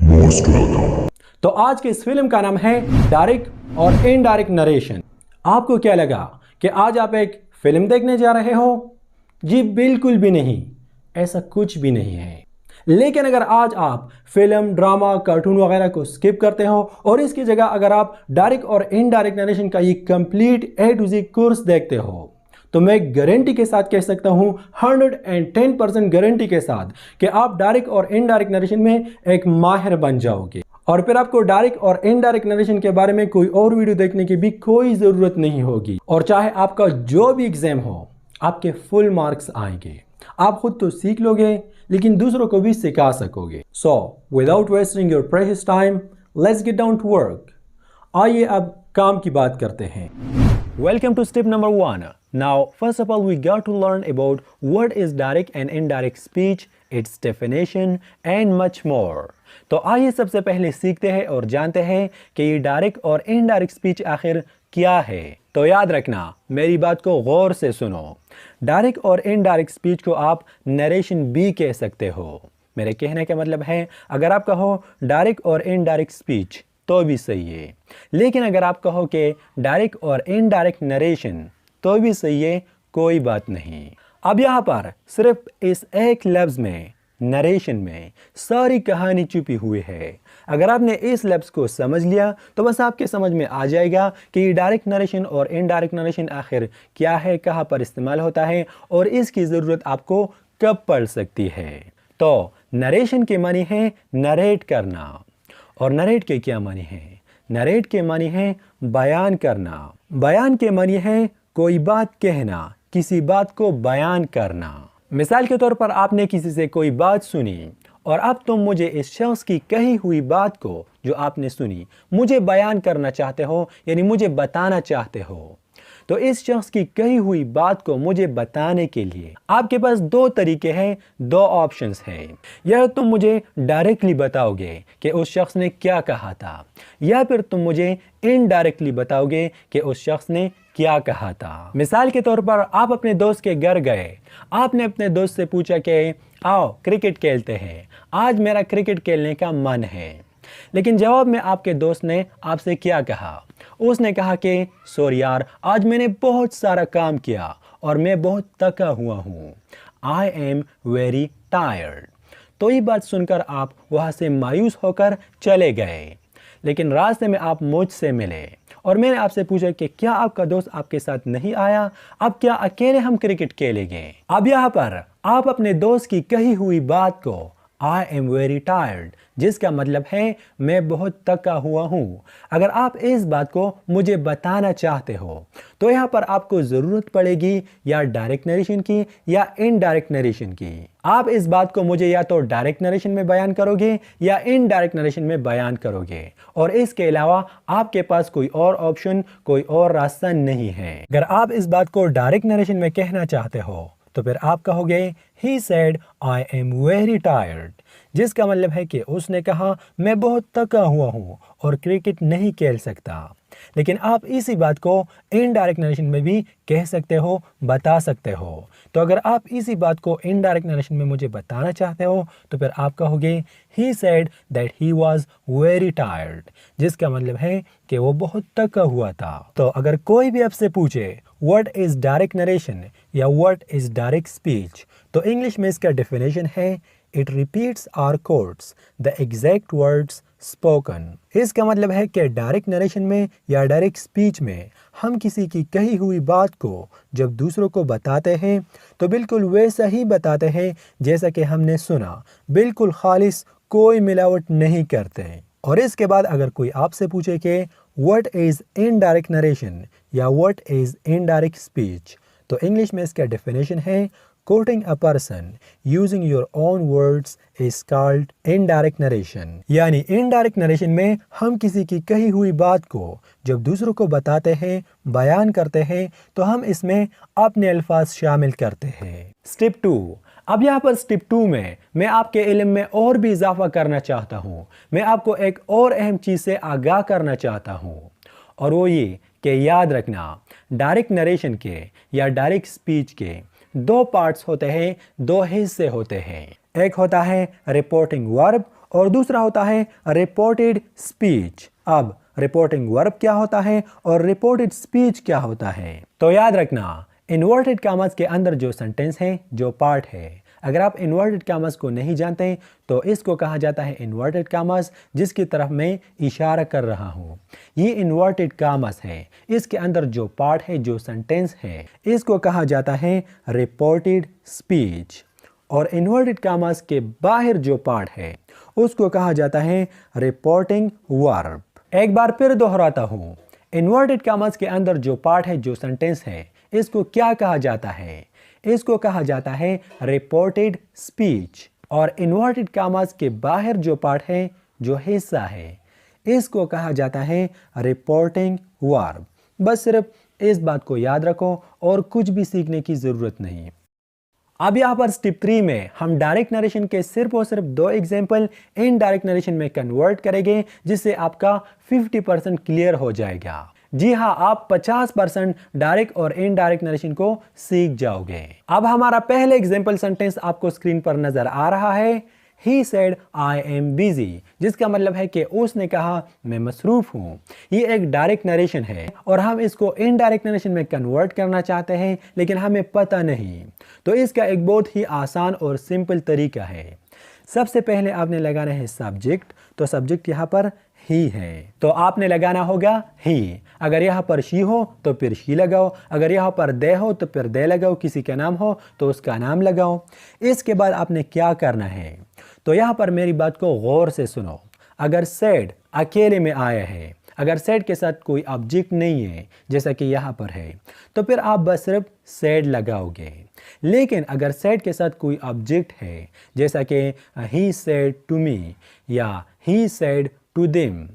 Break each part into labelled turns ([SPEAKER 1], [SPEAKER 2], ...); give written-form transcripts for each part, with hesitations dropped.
[SPEAKER 1] Most welcome.
[SPEAKER 2] तो आज के इस फिल्म का नाम है डायरेक्ट और इनडायरेक्ट नरेशन। आपको क्या लगा कि आज आप एक फिल्म देखने जा रहे हो? जी बिल्कुल भी नहीं, ऐसा कुछ भी नहीं है। लेकिन अगर आज आप फिल्म, ड्रामा, कार्टून वगैरह को स्किप करते हो और इसकी जगह अगर आप डायरेक्ट और इनडायरेक्ट नरेशन का ये complete A to Z course देखते हो, तो मैं गारंटी के साथ कह सकता हूं, 110% गारंटी के साथ, कि आप डायरेक्ट और इनडायरेक्ट नरेशन में एक माहिर बन जाओगे। और फिर आपको डायरेक्ट और इनडायरेक्ट नरेशन के बारे में कोई और वीडियो देखने की भी कोई ज़रूरत नहीं होगी। और चाहे आपका जो भी एग्जाम हो, आपके फुल मार्क्स आएंगे। आप खुद तो सीख लोगे, लेकिन दूसरों को भी सिखा सकोगे। So without wasting your precious time, let's get down to work. आइए अब काम की बात करते हैं। Welcome to step number 1. Now, first of all, we got to learn about what is direct and indirect speech, its definition, and much more. तो आइए सबसे पहले सीखते हैं और जानते हैं कि ये डायरेक्ट और इनडायरेक्ट स्पीच आखिर क्या है। तो याद रखना, मेरी बात को गौर से सुनो। डायरेक्ट और इनडायरेक्ट स्पीच को आप नरेशन भी कह सकते हो। मेरे कहने का मतलब है, अगर आप कहो डायरेक्ट और इनडायरेक्ट स्पीच तो भी सही है, लेकिन अगर आप कहो कि डायरेक्ट और इनडायरेक्ट नरेशन तो भी सही है, कोई बात नहीं। अब यहाँ पर सिर्फ इस एक लफ्ज़ में, नरेशन में, सारी कहानी छुपी हुई है। अगर आपने इस लफ्ज़ को समझ लिया तो बस आपके समझ में आ जाएगा कि ये डायरेक्ट नरेशन और इनडायरेक्ट नरेशन आखिर क्या है, कहाँ पर इस्तेमाल होता है और इसकी ज़रूरत आपको कब पड़ सकती है। तो नरेशन के मानी है नरेट करना, और नरेट के क्या मानी है? नरेट के मानी है बयान करना। बयान के मानी है कोई बात कहना, किसी बात को बयान करना। मिसाल के तौर पर आपने किसी से कोई बात सुनी और अब तुम मुझे इस शख्स की कही हुई बात को, जो आपने सुनी, मुझे बयान करना चाहते हो, यानी मुझे बताना चाहते हो। तो इस शख्स की कही हुई बात को मुझे बताने के लिए आपके पास दो तरीके हैं, दो ऑप्शंस हैं। या तुम मुझे डायरेक्टली बताओगे कि उस शख्स ने क्या कहा था, या फिर तुम मुझे इनडायरेक्टली बताओगे कि उस शख्स ने क्या कहा था। मिसाल के तौर पर आप अपने दोस्त के घर गए, आपने अपने दोस्त से पूछा कि आओ क्रिकेट खेलते हैं, आज मेरा क्रिकेट खेलने का मन है। लेकिन जवाब में आपके दोस्त ने आपसे क्या कहा? उसने कहा कि सॉरी यार, आज मैंने बहुत सारा काम किया और मैं बहुत थका हुआ हूँ। I am very tired. तो ये बात सुनकर आप वहाँ से मायूस होकर चले गए। लेकिन रास्ते में आप मुझसे मिले और मैंने आपसे पूछा कि क्या आपका दोस्त आपके साथ नहीं आया? अब क्या अकेले हम क्रिकेट खेलेंगे? अब यहाँ पर आप अपने दोस्त की कही हुई बात को I am very tired, जिसका मतलब है मैं बहुत थका हुआ हूँ, अगर आप इस बात को मुझे बताना चाहते हो, तो यहाँ पर आपको ज़रूरत पड़ेगी या डायरेक्ट नरेशन की या इनडायरेक्ट नरेशन की। आप इस बात को मुझे या तो डायरेक्ट नरेशन में बयान करोगे या इनडायरेक्ट नरेशन में बयान करोगे, और इसके अलावा आपके पास कोई और ऑप्शन, कोई और रास्ता नहीं है। अगर आप इस बात को डायरेक्ट नरेशन में कहना चाहते हो तो फिर आप कहोगे He said I am very tired, जिसका मतलब है कि उसने कहा मैं बहुत थका हुआ हूँ और क्रिकेट नहीं खेल सकता। लेकिन आप इसी बात को इनडायरेक्ट नरेशन में भी कह सकते हो, बता सकते हो। तो अगर आप इसी बात को इनडायरेक्ट नरेशन में मुझे बताना चाहते हो तो फिर आप कहोगे He said that he was very tired, जिसका मतलब है कि वो बहुत थका हुआ था। तो अगर कोई भी आपसे पूछे What is direct narration या What is direct speech, तो इंग्लिश में इसका डेफिनेशन है It repeats or quotes the exact words spoken। इसका मतलब है कि डायरेक्ट नरेशन में या डायरेक्ट स्पीच में हम किसी की कही हुई बात को जब दूसरों को बताते हैं तो बिल्कुल वैसा ही बताते हैं जैसा कि हमने सुना, बिल्कुल खालिस, कोई मिलावट नहीं करते। और इसके बाद अगर कोई आपसे पूछे कि What is indirect narration या What is indirect speech, तो इंग्लिश में इसका डेफिनेशन है Quoting a person using your own words is called indirect narration। यानी indirect narration में हम किसी की कही हुई बात को जब दूसरों को बताते हैं, बयान करते हैं, तो हम इसमें अपने अल्फाज शामिल करते हैं। स्टेप 2। अब यहाँ पर स्टेप 2 में मैं आपके इल्म में और भी इजाफा करना चाहता हूँ। मैं आपको एक और अहम चीज़ से आगाह करना चाहता हूँ, और वो ये कि याद रखना, डायरेक्ट नरेशन के या डायरेक्ट स्पीच के दो पार्ट्स होते हैं, दो हिस्से होते हैं। एक होता है रिपोर्टिंग वर्ब और दूसरा होता है रिपोर्टेड स्पीच। अब रिपोर्टिंग वर्ब क्या होता है और रिपोर्टेड स्पीच क्या होता है? तो याद रखना, इन्वर्टेड कामस के अंदर जो सेंटेंस है, जो पार्ट है, अगर आप इन्वर्टेड कामस को नहीं जानते तो इसको कहा जाता है इन्वर्टेड कामस, जिसकी तरफ मैं इशारा कर रहा हूँ। ये इन्वर्टेड कामस है, इसके अंदर जो पार्ट है, जो सेंटेंस है, इसको कहा जाता है रिपोर्टेड स्पीच। और इन्वर्टेड कामस के बाहर जो पार्ट है उसको कहा जाता है रिपोर्टिंग वर्ब। एक बार फिर दोहराता हूँ, इन्वर्टेड कामस के अंदर जो पार्ट है, जो सेंटेंस है, इसको क्या कहा जाता है? इसको कहा जाता है रिपोर्टेड स्पीच। और इन्वर्टेड कामस के बाहर जो पार्ट है, जो हिस्सा है, इसको कहा जाता है रिपोर्टिंग वर्ब। बस सिर्फ इस बात को याद रखो और कुछ भी सीखने की ज़रूरत नहीं। अब यहाँ पर स्टेप 3 में हम डायरेक्ट नरेशन के सिर्फ और सिर्फ 2 एग्जाम्पल इनडायरेक्ट नरेशन में कन्वर्ट करेंगे, जिससे आपका 50% क्लियर हो जाएगा। जी हाँ, आप 50% डायरेक्ट और इनडायरेक्ट नरेशन को सीख जाओगे। अब हमारा पहले एग्जाम्पल सेंटेंस आपको स्क्रीन पर नजर आ रहा है। He said I am busy, जिसका मतलब है कि उसने कहा मैं मसरूफ हूँ। ये एक डायरेक्ट नरेशन है और हम इसको इनडायरेक्ट नरेशन में कन्वर्ट करना चाहते हैं, लेकिन हमें पता नहीं। तो इसका एक बहुत ही आसान और सिंपल तरीका है। सबसे पहले आपने लगाना है सब्जेक्ट। तो सब्जेक्ट यहाँ पर ही है, तो आपने लगाना होगा ही। अगर यहाँ पर शी हो तो फिर शी लगाओ, अगर यहाँ पर दे हो तो फिर दे लगाओ, किसी का नाम हो तो उसका नाम लगाओ। इसके बाद आपने क्या करना है, तो यहाँ पर मेरी बात को गौर से सुनो। अगर सेड अकेले में आया है, अगर सेड के साथ कोई ऑब्जेक्ट नहीं है, जैसा कि यहाँ पर है, तो फिर आप बस सिर्फ सेड लगाओगे। लेकिन अगर सेड के साथ कोई ऑब्जेक्ट है, जैसा कि ही सेड टू मी या he said to them,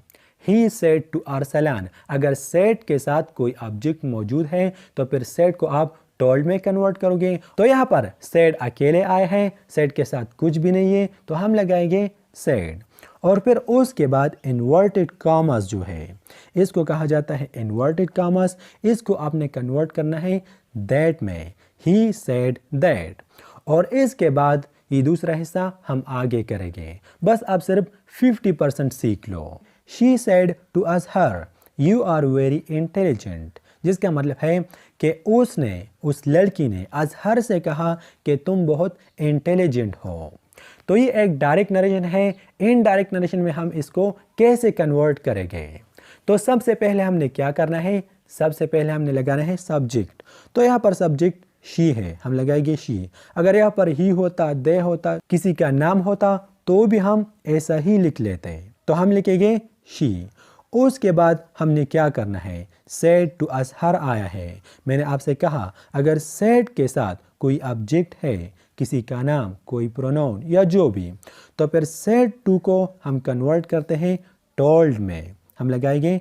[SPEAKER 2] he said to Arsalan, अगर सेड के साथ कोई ऑब्जेक्ट मौजूद है तो फिर सेड को आप टोल्ड में कन्वर्ट करोगे। तो यहाँ पर सेड अकेले आए हैं, सेड के साथ कुछ भी नहीं है, तो हम लगाएंगे सेड। और फिर उसके बाद इन्वर्टेड कॉमर्स जो है, इसको कहा जाता है इन्वर्टेड कॉमर्स। इसको आपने कन्वर्ट करना है दैट में, ही सेड दैट। और इसके बाद ये दूसरा हिस्सा हम आगे करेंगे। बस आप सिर्फ 50% सीख लो। She said to us her you are very intelligent, जिसका मतलब है कि उसने, उस लड़की ने अजहर से कहा कि तुम बहुत इंटेलिजेंट हो। तो ये एक डायरेक्ट नरेशन है। इनडायरेक्ट नरेशन में हम इसको कैसे कन्वर्ट करेंगे? तो सबसे पहले हमने क्या करना है, सबसे पहले हमने लगाना है सब्जेक्ट। तो यहाँ पर सब्जेक्ट शी है, हम लगाएंगे शी। अगर यहाँ पर ही होता, दे होता, किसी का नाम होता, तो भी हम ऐसा ही लिख लेते, तो हम लिखेंगे शी। उसके बाद हमने क्या करना है, सेड टू अस हर आया है। मैंने आपसे कहा अगर सेड के साथ कोई ऑब्जेक्ट है, किसी का नाम, कोई प्रोनाउन या जो भी, तो फिर सेड टू को हम कन्वर्ट करते हैं टोल्ड में। हम लगाएंगे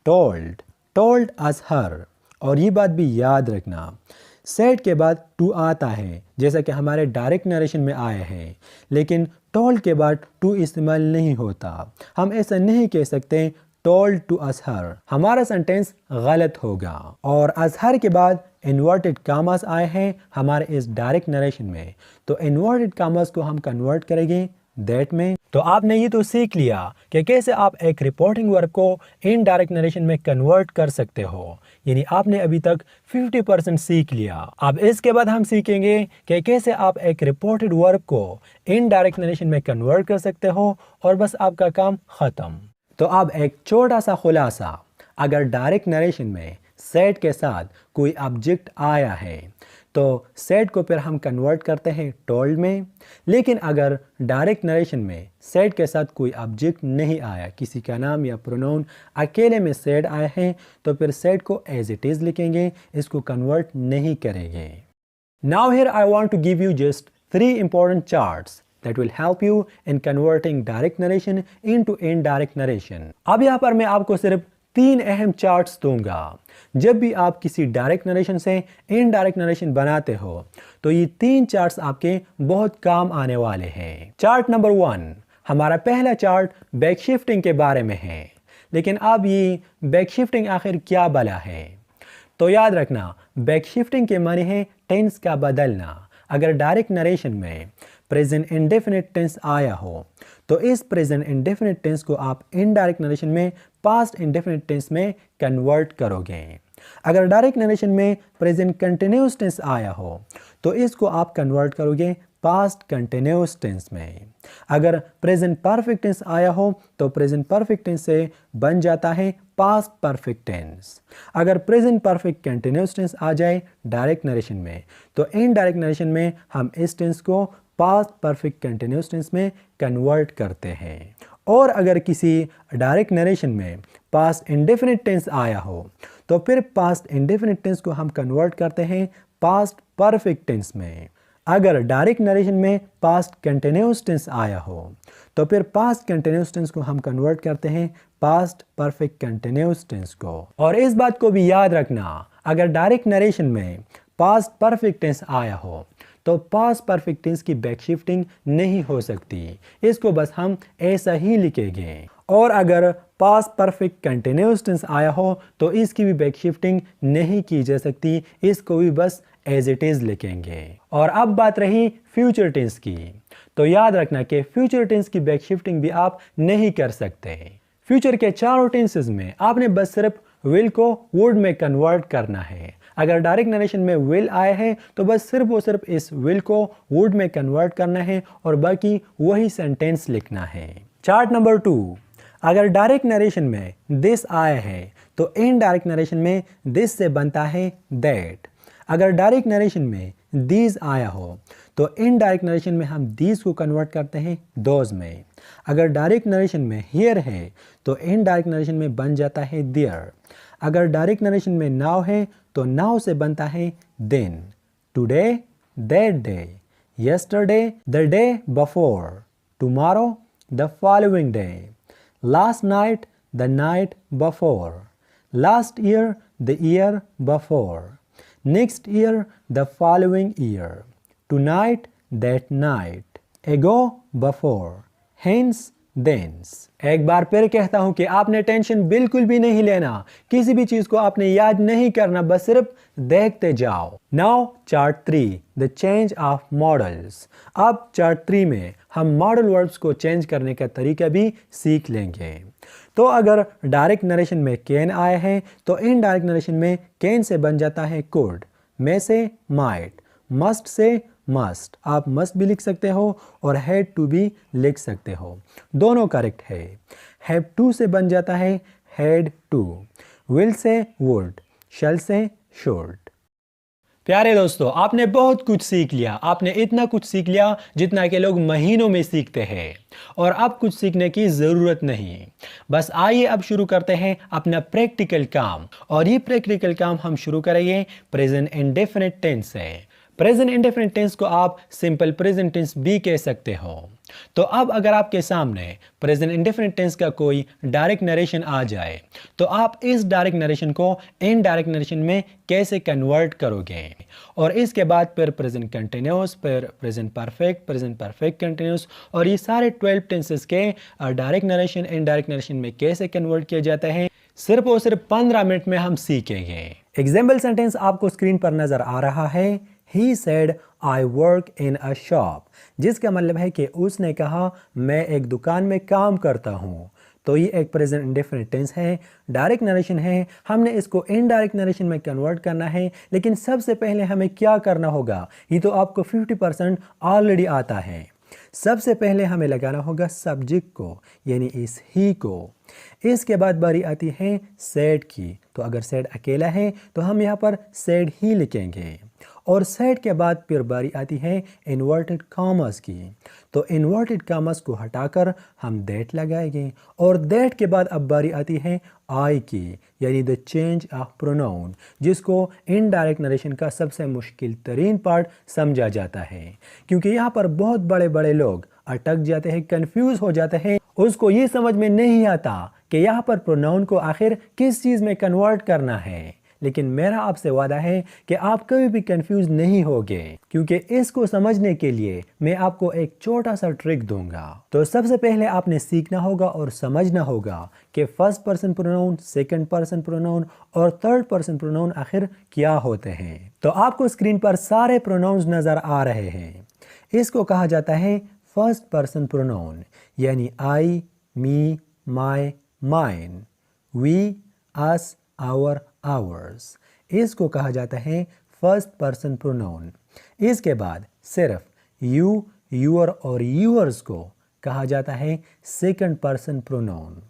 [SPEAKER 2] टोल्ड, टोल्ड अस हर। और ये बात भी याद रखना, सेड के बाद टू आता है, जैसा कि हमारे डायरेक्ट नरेशन में आया है, लेकिन टोल्ड के बाद टू इस्तेमाल नहीं होता। हम ऐसा नहीं कह सकते टोल्ड टू अजहर, हमारा सेंटेंस गलत होगा। और अजहर के बाद इन्वर्टेड कामर्स आए हैं हमारे इस डायरेक्ट नरेशन में, तो इन्वर्टेड कामर्स को हम कन्वर्ट करेंगे दैट में। तो आपने ये तो सीख लिया कि कैसे आप एक रिपोर्टिंग वर्ब को इनडायरेक्ट नरेशन में कन्वर्ट कर सकते हो, यानी आपने अभी तक 50% सीख लिया। अब इसके बाद हम सीखेंगे कि कैसे आप एक रिपोर्टेड वर्ब को इनडायरेक्ट नरेशन में कन्वर्ट कर सकते हो और बस आपका काम खत्म। तो अब एक छोटा सा खुलासा, अगर डायरेक्ट नरेशन में सेड के साथ कोई ऑब्जेक्ट आया है तो सेड को फिर हम कन्वर्ट करते हैं टोल्ड में। लेकिन अगर डायरेक्ट नरेशन में सेड के साथ कोई ऑब्जेक्ट नहीं आया, किसी का नाम या प्रोनाउन, अकेले में सेड आए हैं, तो फिर सेड को एज इट इज़ लिखेंगे, इसको कन्वर्ट नहीं करेंगे। Now here I want to give you just 3 important charts that will help you in converting direct narration into indirect narration। अब यहाँ पर मैं आपको सिर्फ 3 अहम चार्ट्स दूंगा। जब भी आप किसी डायरेक्ट नरेशन से इनडायरेक्ट नरेशन बनाते हो तो ये 3 चार्ट्स आपके बहुत काम आने वाले हैं। चार्ट नंबर 1, हमारा पहला चार्ट बैक शिफ्टिंग के बारे में है। लेकिन अब ये बैक शिफ्टिंग आखिर क्या भला है? तो याद रखना, बैक शिफ्टिंग के माने है टेंस का बदलना। अगर डायरेक्ट नरेशन में प्रेजेंट इंडेफिनिट टेंस आया हो तो इस प्रेजेंट इंडेफिनिट टेंस को आप इनडायरेक्ट नरेशन में पास्ट इंडेफिनिट टेंस में कन्वर्ट करोगे। अगर डायरेक्ट नरेशन में प्रेजेंट कंटिन्यूस टेंस आया हो तो इसको आप कन्वर्ट करोगे पास्ट कंटिन्यूस टेंस में। अगर प्रेजेंट परफेक्ट टेंस आया हो तो प्रेजेंट परफेक्ट टेंस से बन जाता है पास्ट परफेक्ट टेंस। अगर प्रेजेंट परफेक्ट कंटिन्यूस टेंस आ जाए डायरेक्ट नरेशन में तो इनडायरेक्ट नरेशन में हम इस टेंस को पास्ट परफेक्ट कंटिन्यूस टेंस में कन्वर्ट करते हैं। और अगर किसी डायरेक्ट नरेशन में पास्ट इंडेफिनिट टेंस आया हो तो फिर पास्ट इंडेफिनिट टेंस को हम कन्वर्ट करते हैं पास्ट परफेक्ट टेंस में। अगर डायरेक्ट नरेशन में पास्ट कंटिन्यूस टेंस आया हो तो फिर पास्ट कंटिन्यूस टेंस को हम कन्वर्ट करते हैं पास्ट परफेक्ट कंटिन्यूस टेंस को। और इस बात को भी याद रखना, अगर डायरेक्ट नरेशन में पास्ट परफेक्ट टेंस आया हो तो पास्ट परफेक्ट टेंस की बैक शिफ्टिंग नहीं हो सकती, इसको बस हम ऐसा ही लिखेंगे। और अगर पास्ट परफेक्ट कंटिन्यूस टेंस आया हो तो इसकी भी बैक शिफ्टिंग नहीं की जा सकती, इसको भी बस एज इट इज लिखेंगे। और अब बात रही फ्यूचर टेंस की, तो याद रखना कि फ्यूचर टेंस की बैक शिफ्टिंग भी आप नहीं कर सकते। फ्यूचर के चारों टेंसेस में आपने बस सिर्फ विल को वुड में कन्वर्ट करना है। अगर डायरेक्ट नरेशन में विल आए हैं तो बस सिर्फ और सिर्फ इस विल को वुड में कन्वर्ट करना है और बाकी वही सेंटेंस लिखना है। चार्ट नंबर 2, अगर डायरेक्ट नरेशन में दिस आया है तो इनडायरेक्ट नरेशन में दिस से बनता है दैट। अगर डायरेक्ट नरेशन में दीज आया हो तो इनडायरेक्ट नरेशन में हम दीज को कन्वर्ट करते हैं दोज में। अगर डायरेक्ट नरेशन में हियर है तो इनडायरेक्ट नरेशन में बन जाता है देयर। अगर डायरेक्ट नरेशन में नाउ है तो नाउ से बनता है then. Today, that day, yesterday, the day before, tomorrow, the following day, last night, the night before, last year, the year before, next year, the following year, tonight, that night, ago, before, hence, thence. एक बार फिर कहता हूं कि आपने tension बिल्कुल भी नहीं लेना, किसी भी चीज को आपने याद नहीं करना, बस सिर्फ देखते जाओ। Now chart 3, the change of models. अब चार्ट 3 में हम मॉडल वर्ब्स को चेंज करने का तरीका भी सीख लेंगे। तो अगर डायरेक्ट नरेशन में कैन आए हैं तो इनडायरेक्ट नरेशन में कैन से बन जाता है कुड, मे से माइट, मस्ट से मस्ट, आप मस्ट भी लिख सकते हो और हैड टू भी लिख सकते हो, दोनों करेक्ट है। हैव टू से बन जाता है हैड टू, विल से वुड, शैल से शुड। प्यारे दोस्तों, आपने बहुत कुछ सीख लिया। आपने इतना कुछ सीख लिया जितना कि लोग महीनों में सीखते हैं, और अब कुछ सीखने की ज़रूरत नहीं। बस आइए अब शुरू करते हैं अपना प्रैक्टिकल काम। और ये प्रैक्टिकल काम हम शुरू करेंगे प्रेजेंट इंडेफिनिट टेंस से। प्रेजेंट इंडेफिनिट टेंस को आप सिंपल प्रेजेंट टेंस भी कह सकते हो। तो अब अगर आपके सामने प्रेजेंट इंडेफिनिट टेंस का कोई डायरेक्ट नरेशन आ जाए तो आप इस डायरेक्ट नरेशन को इनडायरेक्ट नरेशन में कैसे कन्वर्ट करोगे, और इसके बाद फिर प्रेजेंट कंटिन्यूस, फिर प्रेजेंट परफेक्ट कंटिन्यूस, और ये सारे 12 टेंसेस के डायरेक्ट नरेशन इनडायरेक्ट नरेशन में कैसे कन्वर्ट किया जाता है, सिर्फ और सिर्फ 15 मिनट में हम सीखेंगे। एग्जाम्पल सेंटेंस आपको स्क्रीन पर नजर आ रहा है। He said I work in a shop, जिसका मतलब है कि उसने कहा मैं एक दुकान में काम करता हूँ। तो ये एक प्रेजेंट इंडेफिनिट टेंस है, डायरेक्ट नरेशन है, हमने इसको इनडायरेक्ट नरेशन में कन्वर्ट करना है। लेकिन सबसे पहले हमें क्या करना होगा, ये तो आपको 50% ऑलरेडी आता है। सबसे पहले हमें लगाना होगा सब्जेक्ट को, यानी इस ही को। इसके बाद बारी आती है सेड की, तो अगर सेड अकेला है तो हम यहाँ पर सेड ही लिखेंगे। और सेड के बाद फिर बारी आती है इन्वर्टेड कॉमर्स की, तो इन्वर्टेड कॉमर्स को हटाकर हम दैट लगाएंगे। और दैट के बाद अब बारी आती है आई की, यानी द चेंज ऑफ प्रोनाउन, जिसको इनडायरेक्ट नरेशन का सबसे मुश्किल तरीन पार्ट समझा जाता है, क्योंकि यहाँ पर बहुत बड़े बड़े लोग अटक जाते हैं, कंफ्यूज हो जाते हैं, उसको ये समझ में नहीं आता कि यहाँ पर प्रोनाउन को आखिर किस चीज़ में कन्वर्ट करना है। लेकिन मेरा आपसे वादा है कि आप कभी भी कंफ्यूज नहीं होगे, क्योंकि इसको समझने के लिए मैं आपको एक छोटा सा ट्रिक दूंगा। तो सबसे पहले आपने सीखना होगा और समझना होगा कि first person pronoun, second person pronoun और थर्ड पर्सन प्रोनाउन आखिर क्या होते हैं। तो आपको स्क्रीन पर सारे प्रोनाउंस नजर आ रहे हैं। इसको कहा जाता है फर्स्ट पर्सन प्रोनाउन, यानी I, me, my, mine, we, us, our, ours. इसको कहा जाता है फर्स्ट पर्सन प्रोनाउन। इसके बाद सिर्फ यू, यूर और यूअर्स को कहा जाता है सेकंड पर्सन प्रोनाउन।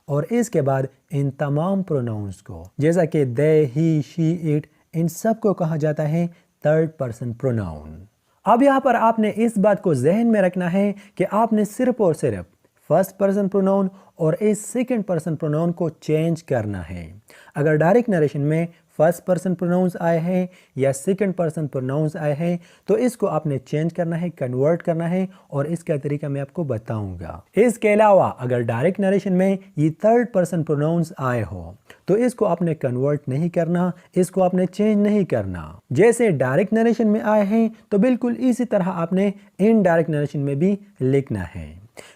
[SPEAKER 2] और इसके बाद इन तमाम प्रोनाउंस को, जैसा कि दे, ही, शी, इट, इन सब को कहा जाता है थर्ड पर्सन प्रोनाउन। अब यहाँ पर आपने इस बात को जहन में रखना है कि आपने सिर्फ और सिर्फ फर्स्ट पर्सन प्रोनाउन और इस सेकंड पर्सन प्रोनाउन को चेंज करना है। अगर डायरेक्ट नरेशन में फर्स्ट पर्सन प्रोनाउंस आए हैं या सेकंड पर्सन प्रोनाउंस आए हैं तो इसको आपने चेंज करना है, कन्वर्ट करना है, और इसका तरीका मैं आपको बताऊंगा। इसके अलावा अगर डायरेक्ट नरेशन में ये थर्ड पर्सन प्रोनाउंस आए हो तो इसको आपने कन्वर्ट नहीं करना, इसको आपने चेंज नहीं करना। जैसे डायरेक्ट नरेशन में आए हैं तो बिल्कुल इसी तरह आपने इनडायरेक्ट नरेशन में भी लिखना है।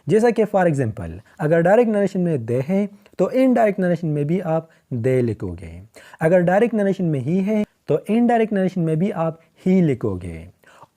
[SPEAKER 2] जैसा कि फॉर एग्जांपल अगर डायरेक्ट नरेशन में दे है तो इनडायरेक्ट नरेशन में भी आप दे लिखोगे। अगर डायरेक्ट नरेशन में ही है तो इनडायरेक्ट नरेशन में भी आप ही लिखोगे।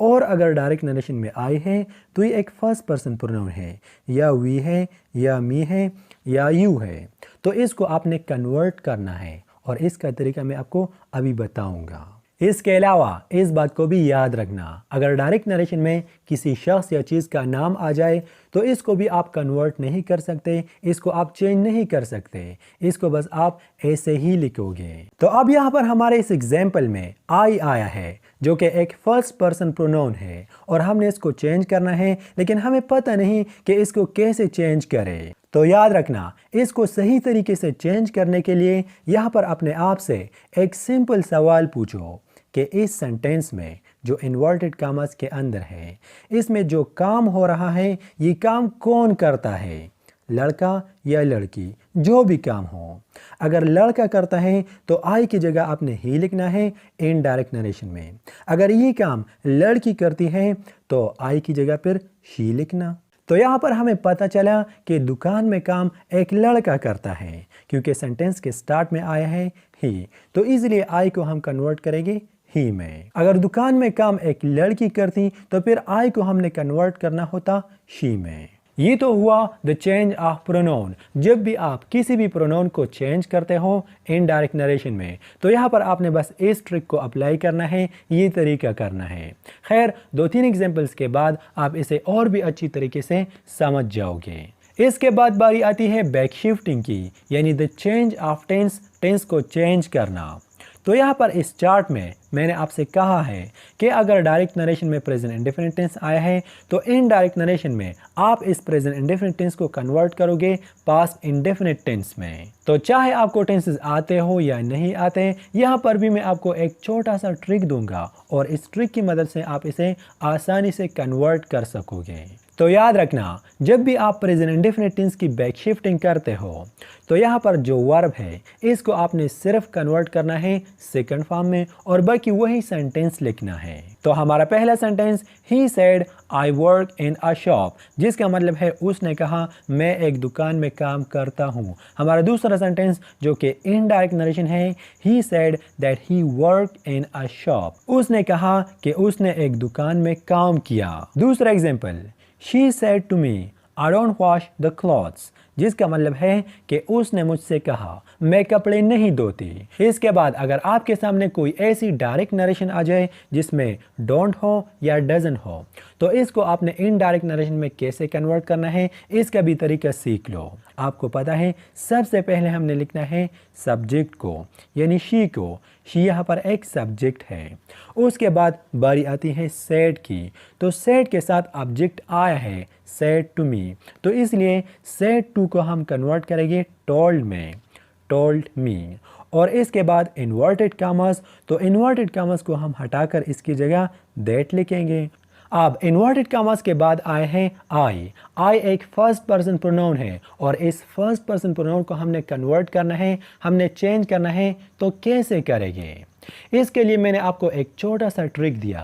[SPEAKER 2] और अगर डायरेक्ट नरेशन में आई है तो ये एक फर्स्ट पर्सन प्रोनाउन है, या वी है, या मी है, या यू है, तो इसको आपने कन्वर्ट करना है और इसका तरीका मैं आपको अभी बताऊंगा। इसके अलावा इस बात को भी याद रखना, अगर डायरेक्ट नरेशन में किसी शख्स या चीज़ का नाम आ जाए तो इसको भी आप कन्वर्ट नहीं कर सकते, इसको आप चेंज नहीं कर सकते, इसको बस आप ऐसे ही लिखोगे। तो अब यहाँ पर हमारे इस एग्जाम्पल में आई आया है जो कि एक फर्स्ट पर्सन प्रोनाउन है और हमने इसको चेंज करना है, लेकिन हमें पता नहीं कि इसको कैसे चेंज करें। तो याद रखना, इसको सही तरीके से चेंज करने के लिए यहाँ पर अपने आप से एक सिंपल सवाल पूछो कि इस सेंटेंस में जो इन्वर्टेड कामास के अंदर है इसमें जो काम हो रहा है ये काम कौन करता है, लड़का या लड़की, जो भी काम हो। अगर लड़का करता है तो आई की जगह आपने ही लिखना है इनडायरेक्ट नरेशन में। अगर ये काम लड़की करती है तो आई की जगह पर शी लिखना। तो यहाँ पर हमें पता चला कि दुकान में काम एक लड़का करता है क्योंकि सेंटेंस के स्टार्ट में आया है ही, तो इसलिए आई को हम कन्वर्ट करेंगे ही में। अगर दुकान में काम एक लड़की करती तो फिर आई को हमने कन्वर्ट करना होता शी में। ये तो हुआ द चेंज ऑफ प्रोनाउन। जब भी आप किसी भी प्रोनाउन को चेंज करते हो इनडायरेक्ट नरेशन में तो यहाँ पर आपने बस इस ट्रिक को अप्लाई करना है, ये तरीका करना है। खैर 2-3 एग्जांपल्स के बाद आप इसे और भी अच्छी तरीके से समझ जाओगे। इसके बाद बारी आती है बैक शिफ्टिंग की, यानी the change of tense, tense को चेंज करना। तो यहाँ पर इस चार्ट में मैंने आपसे कहा है कि अगर डायरेक्ट नरेशन में प्रेजेंट इंडेफिनिट टेंस आया है तो इनडायरेक्ट नरेशन में आप इस प्रेजेंट इंडेफिनिट टेंस को कन्वर्ट करोगे पास्ट इंडेफिनिट टेंस में। तो चाहे आपको टेंसेस आते हो या नहीं आते, यहाँ पर भी मैं आपको एक छोटा सा ट्रिक दूंगा और इस ट्रिक की मदद से आप इसे आसानी से कन्वर्ट कर सकोगे। तो याद रखना, जब भी आप प्रेजेंट इंडेफिनिट टेंस की बैक शिफ्टिंग करते हो तो यहाँ पर जो वर्ब है इसको आपने सिर्फ कन्वर्ट करना है सेकंड फॉर्म में और बाकी वही सेंटेंस लिखना है। तो हमारा पहला sentence he said I work in a shop, जिसका मतलब है उसने कहा मैं एक दुकान में काम करता हूँ। हमारा दूसरा सेंटेंस जो कि इनडायरेक्ट नरेशन है, he said that he work in a shop, उसने कहा कि उसने एक दुकान में काम किया। दूसरा example, She said to me, I don't wash the clothes, जिसका मतलब है कि उसने मुझसे कहा मैं कपड़े नहीं धोती। इसके बाद अगर आपके सामने कोई ऐसी डायरेक्ट नरेशन आ जाए जिसमें डोंट हो या डजन हो तो इसको आपने इनडायरेक्ट नरेशन में कैसे कन्वर्ट करना है इसका भी तरीका सीख लो। आपको पता है सबसे पहले हमने लिखना है सब्जेक्ट को, यानी शी को। शी यहाँ पर एक सब्जेक्ट है। उसके बाद बारी आती है सेड की, तो सेड के साथ ऑब्जेक्ट आया है सेड टू मी, तो इसलिए सेड टू को हम कन्वर्ट करेंगे टोल्ड में, टोल्ड मी। और इसके बाद इन्वर्टेड कामर्स, तो इन्वर्टेड कामर्स को हम हटाकर इसकी जगह दैट लिखेंगे। अब इन्वर्टेड कामर्स के बाद आए हैं आई। आई एक फर्स्ट पर्सन प्रोनाउन है और इस फर्स्ट पर्सन प्रोनाउन को हमने कन्वर्ट करना है, हमने चेंज करना है। तो कैसे करेंगे? इसके लिए मैंने आपको एक छोटा सा ट्रिक दिया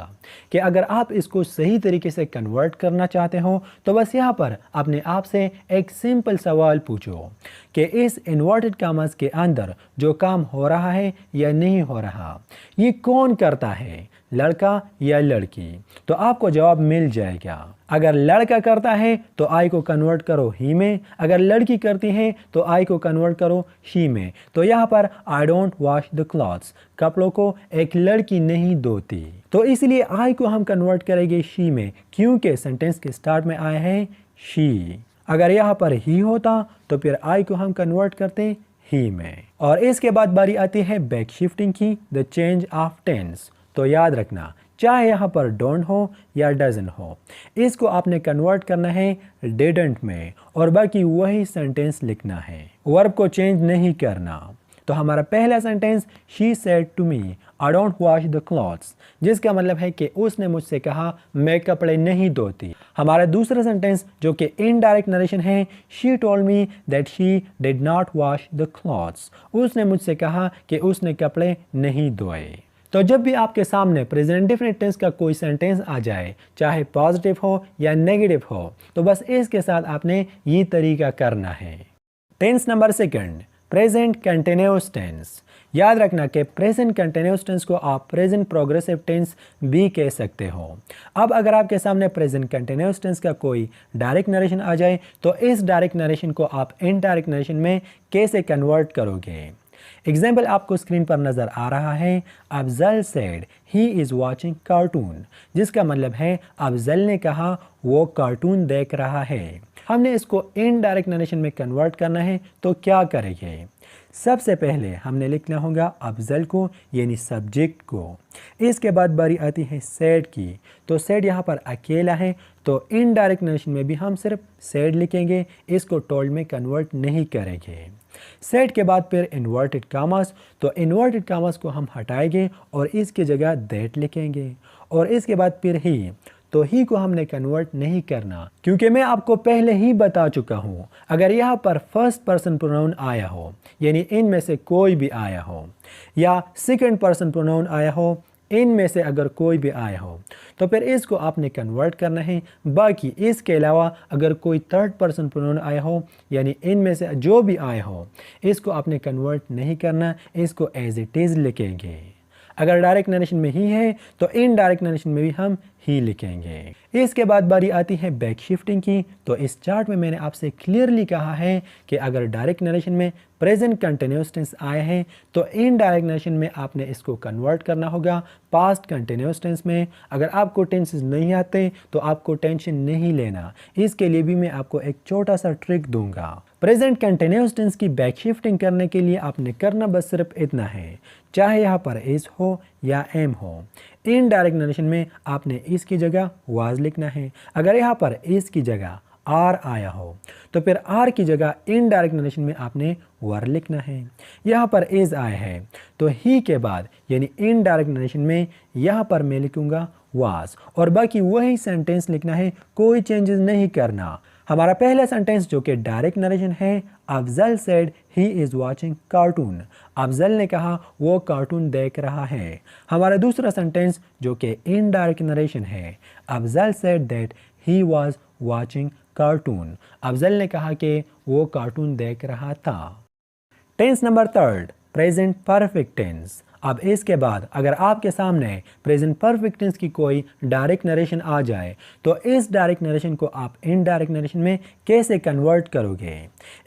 [SPEAKER 2] कि अगर आप इसको सही तरीके से कन्वर्ट करना चाहते हो तो बस यहाँ पर अपने आप से एक सिंपल सवाल पूछो कि इस इन्वर्टेड कामर्स के अंदर जो काम हो रहा है या नहीं हो रहा, ये कौन करता है, लड़का या लड़की, तो आपको जवाब मिल जाएगा। अगर लड़का करता है तो आई को कन्वर्ट करो ही में, अगर लड़की करती है तो आई को कन्वर्ट करो शी में। तो यहाँ पर आई डोंट वॉश द क्लॉथ्स, कपड़ों को एक लड़की नहीं धोती, तो इसलिए आई को हम कन्वर्ट करेंगे शी में, क्योंकि सेंटेंस के स्टार्ट में आया है शी। अगर यहाँ पर ही होता तो फिर आई को हम कन्वर्ट करते ही में। और इसके बाद बारी आती है बैक शिफ्टिंग की, द चेंज ऑफ टेंस। तो याद रखना, चाहे यहाँ पर डोंट हो या डजन हो, इसको आपने कन्वर्ट करना है डिडंट में और बाकी वही सेंटेंस लिखना है, वर्ब को चेंज नहीं करना। तो हमारा पहला sentence, she said to me I don't wash the clothes, जिसका मतलब है कि उसने मुझसे कहा मैं कपड़े नहीं धोती। हमारा दूसरा सेंटेंस जो कि इनडायरेक्ट नरेशन है, she told me that she did not wash the clothes, उसने मुझसे कहा कि उसने कपड़े नहीं धोए। तो जब भी आपके सामने प्रेजेंट इंडेफिनिट टेंस का कोई सेंटेंस आ जाए, चाहे पॉजिटिव हो या नेगेटिव हो, तो बस इसके साथ आपने ये तरीका करना है। Tense number second, present continuous tense. याद रखना कि प्रेजेंट कंटिन्यूअस टेंस को आप प्रेजेंट प्रोग्रेसिव टेंस भी कह सकते हो। अब अगर आपके सामने प्रेजेंट कंटिन्यूअस टेंस का कोई डायरेक्ट नरेशन आ जाए तो इस डायरेक्ट नरेशन को आप इनडायरेक्ट नरेशन में कैसे कन्वर्ट करोगे। एग्जाम्पल आपको स्क्रीन पर नजर आ रहा है, Afzal said he is watching cartoon, जिसका मतलब है अफजल ने कहा वो कार्टून देख रहा है। हमने इसको इनडायरेक्ट नरेशन में कन्वर्ट करना है, तो क्या करेंगे। सबसे पहले हमने लिखना होगा अफजल को यानी सब्जेक्ट को, इसके बाद बारी आती है सेड की, तो सेड यहाँ पर अकेला है, तो इनडायरेक्ट नरेशन में भी हम सिर्फ सेड लिखेंगे, इसको टोल्ड में कन्वर्ट नहीं करेंगे। सेड के बाद फिर इन्वर्टेड कामास, तो इन्वर्टेड कामास को हम हटाएंगे और इसकी जगह दैट लिखेंगे, और इसके बाद फिर ही, तो ही को हमने कन्वर्ट नहीं करना, क्योंकि मैं आपको पहले ही बता चुका हूँ अगर यहाँ पर फर्स्ट पर्सन प्रोनाउन आया हो यानी इनमें से कोई भी आया हो, या सेकंड पर्सन प्रोनाउन आया हो, इनमें से अगर कोई भी आया हो, तो फिर इसको आपने कन्वर्ट करना है। बाकी इसके अलावा अगर कोई थर्ड पर्सन प्रोनाउन आया हो यानी इनमें से जो भी आया हो, इसको आपने कन्वर्ट नहीं करना, इसको एज इट इज़ लिखेंगे। अगर डायरेक्ट नरेशन में ही है तो इनडायरेक्ट नरेशन में भी हम ही लिखेंगे। इसके बाद बारी आती है बैक शिफ्टिंग की, तो इस चार्ट में मैंने आपसे क्लियरली कहा है कि अगर डायरेक्ट नरेशन में प्रेजेंट कंटिन्यूअस टेंस आए हैं तो इनडायरेक्ट नरेशन में आपने इसको कन्वर्ट करना होगा पास्ट कंटिन्यूअस टेंस में। अगर आपको टेंसेस नहीं आते तो आपको टेंशन नहीं लेना, इसके लिए भी मैं आपको एक छोटा सा ट्रिक दूंगा। प्रेजेंट कंटिन्यूअस टेंस की बैक शिफ्टिंग करने के लिए आपने करना बस सिर्फ इतना है, चाहे यहाँ पर इज हो या एम हो, इनडायरेक्ट नरेशन में आपने इसकी जगह वाज लिखना है। अगर यहाँ पर इस की जगह आर आया हो तो फिर आर की जगह इनडायरेक्ट नरेशन में आपने वर लिखना है। यहाँ पर इज आया है तो ही के बाद यानी इनडायरेक्ट नरेशन में यहाँ पर मैं लिखूंगा वाज, और बाकी वही सेंटेंस लिखना है, कोई चेंजेस नहीं करना। हमारा पहला सेंटेंस जो कि डायरेक्ट नरेशन है, Afzal said he is watching cartoon, Afzal ने कहा वो कार्टून देख रहा है। हमारा दूसरा सेंटेंस जो कि इनडायरेक्ट नरेशन है, Afzal said that he was watching cartoon, Afzal ने कहा कि वो कार्टून देख रहा था। Tense number third, present perfect tense. अब इसके बाद अगर आपके सामने प्रेजेंट परफेक्ट टेंस की कोई डायरेक्ट नरेशन आ जाए तो इस डायरेक्ट नरेशन को आप इनडायरेक्ट नरेशन में कैसे कन्वर्ट करोगे।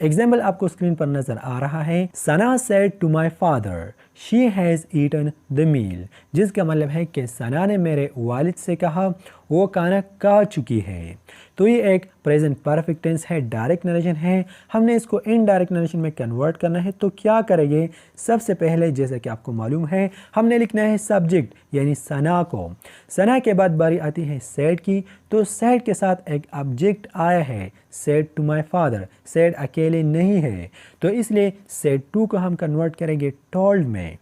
[SPEAKER 2] एग्जाम्पल आपको स्क्रीन पर नजर आ रहा है, Sana said to my father she has eaten the meal, जिसका मतलब है कि सना ने मेरे वालिद से कहा वो खाना खा चुकी है। तो ये एक प्रेजेंट परफेक्ट टेंस है, डायरेक्ट नरेशन है, हमने इसको इनडायरेक्ट नरेशन में कन्वर्ट करना है। तो क्या करेंगे, सबसे पहले जैसा कि आपको मालूम है हमने लिखना है सब्जेक्ट यानी सना को, सना के बाद बारी आती है सेड की, तो सेड के साथ एक ऑब्जेक्ट आया है, said to my father, said अकेले नहीं है तो इसलिए सेड टू को हम कन्वर्ट करेंगे टोल्ड में,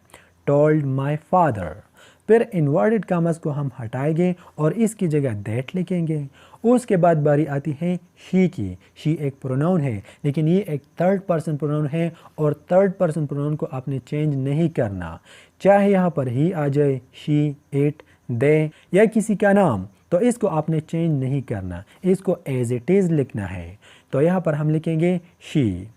[SPEAKER 2] टोल्ड माई फादर। फिर इन्वर्टेड कामस को हम हटाएंगे और इसकी जगह दैट लिखेंगे। उसके बाद बारी आती है शी की, शी एक प्रोनाउन है लेकिन ये एक थर्ड पर्सन प्रोनाउन है और थर्ड पर्सन प्रोनाउन को आपने चेंज नहीं करना, चाहे यहाँ पर ही आ जाए शी, इट, दे या किसी का नाम, तो इसको आपने चेंज नहीं करना, इसको एज इट इज़ लिखना है। तो यहाँ पर हम लिखेंगे शी।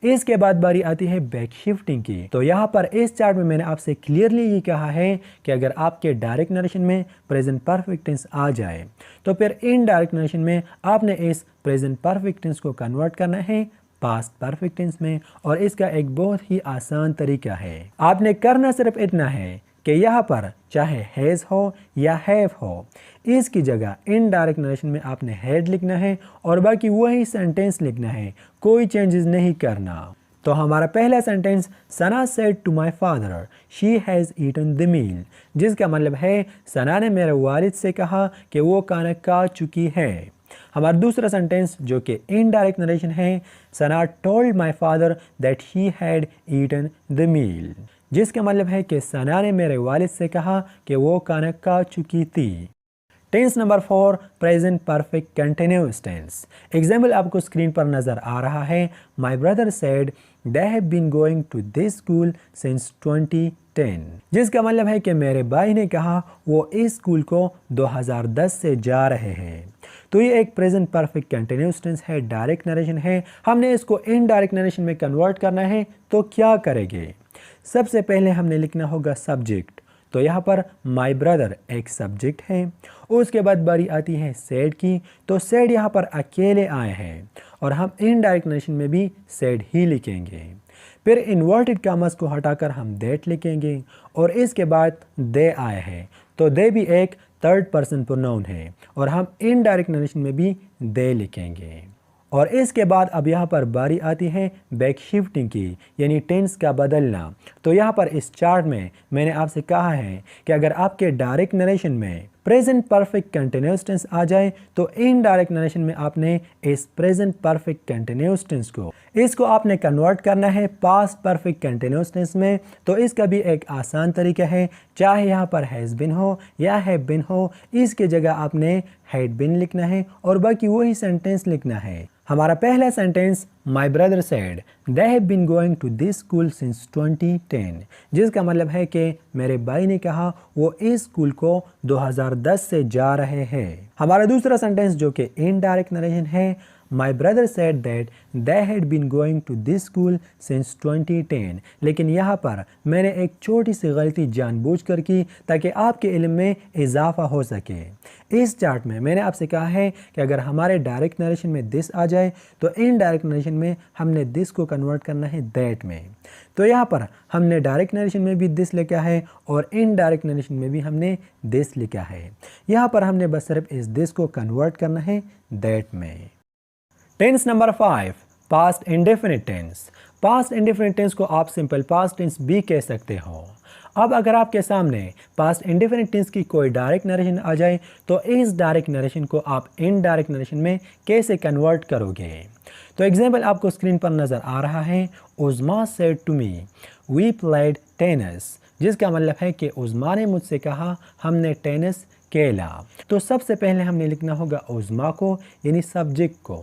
[SPEAKER 2] इसके बाद बारी आती है बैक शिफ्टिंग की। तो यहाँ पर इस चार्ट में मैंने आपसे क्लियरली ये कहा है कि अगर आपके डायरेक्ट नरेशन में प्रेजेंट परफेक्ट टेंस आ जाए तो फिर इनडायरेक्ट नरेशन में आपने इस प्रेजेंट परफेक्ट टेंस को कन्वर्ट करना है पास्ट परफेक्ट टेंस में। और इसका एक बहुत ही आसान तरीका है, आपने करना सिर्फ इतना है कि यहाँ पर चाहे हैज़ हो या हैव हो, इसकी जगह इनडायरेक्ट नरेशन में आपने हैड लिखना है और बाकी वही सेंटेंस लिखना है, कोई चेंजेस नहीं करना। तो हमारा पहला sentence, Sana said to my father she has eaten the meal, जिसका मतलब है सना ने मेरे वालिद से कहा कि वो खाना खा चुकी है। हमारा दूसरा सेंटेंस जो कि इनडायरेक्ट नरेशन है, Sana told my father that he had eaten the meal, जिसका मतलब है कि सना ने मेरे वालिद से कहा कि वो खाना खा चुकी थी। Tense number 4, present perfect continuous tense. Example आपको स्क्रीन पर नज़र आ रहा है, my brother said they have been going to this school since 2010, जिसका मतलब है कि मेरे भाई ने कहा वो इस स्कूल को 2010 से जा रहे हैं। तो ये एक प्रेजेंट परफेक्ट कंटिन्यूअस टेंस है, डायरेक्ट नरेशन है। हमने इसको इनडायरेक्ट नरेशन में कन्वर्ट करना है, तो क्या करेंगे? सबसे पहले हमने लिखना होगा सब्जेक्ट। तो यहाँ पर माई ब्रदर एक सब्जेक्ट है। उसके बाद बारी आती है सेड की। तो सेड यहाँ पर अकेले आए हैं और हम इनडायरेक्ट नरेशन में भी सेड ही लिखेंगे। फिर इन्वर्टेड कॉमास को हटाकर हम दैट लिखेंगे और इसके बाद दे आए हैं। तो दे भी एक थर्ड पर्सन प्रोनाउन है और हम इनडायरेक्ट नरेशन में भी दे लिखेंगे। और इसके बाद अब यहाँ पर बारी आती है बैक शिफ्टिंग की, यानी टेंस का बदलना। तो यहाँ पर इस चार्ट में मैंने आपसे कहा है कि अगर आपके डायरेक्ट नरेशन में प्रेजेंट परफेक्ट कंटिन्यूअस टेंस आ जाए तो इनडायरेक्ट नरेशन में आपने इस प्रेजेंट परफेक्ट कंटिन्यूअस टेंस को इसको आपने कन्वर्ट करना है पास्ट परफेक्ट कंटिन्यूअस टेंस में। तो इसका भी एक आसान तरीका है, चाहे यहाँ पर हैज़ बिन हो या हैव बिन हो, इसके जगह आपने हैड बिन लिखना है और बाकी वही सेंटेंस लिखना है। हमारा पहला sentence, my brother said they have been going to this school since 2010, जिसका मतलब है कि मेरे भाई ने कहा वो इस स्कूल को 2010 से जा रहे हैं। हमारा दूसरा सेंटेंस जो कि इनडायरेक्ट नरेशन है, my brother said that they had been going to this school since 2010, लेकिन यहाँ पर मैंने एक छोटी सी गलती जानबूझकर की ताकि आपके इल्म में इजाफा हो सके। इस चार्ट में मैंने आपसे कहा है कि अगर हमारे डायरेक्ट नरेशन में दिस आ जाए तो इनडायरेक्ट नरेशन में हमने दिस को कन्वर्ट करना है दैट में। तो यहाँ पर हमने डायरेक्ट नरेशन में भी दिस लिखा है और इनडायरेक्ट नरेशन में भी हमने दिस लिखा है। यहाँ पर हमने बस सिर्फ इस दिस को कन्वर्ट करना है दैट में। Tense number 5, past indefinite tense. Past indefinite tense को आप सिंपल पास्ट टेंस भी कह सकते हो। अब अगर आपके सामने पास्ट इंडेफिनिट टेंस की कोई डायरेक्ट नरेशन आ जाए तो इस डायरेक्ट नरेशन को आप इनडायरेक्ट नरेशन में कैसे कन्वर्ट करोगे? तो एग्जाम्पल आपको स्क्रीन पर नज़र आ रहा है, Uzma said to me we played tennis, जिसका मतलब है कि उज़मा ने मुझसे कहा हमने टेनिस खेला। तो सबसे पहले हमने लिखना होगा उज़मा को, यानी सब्जेक्ट को।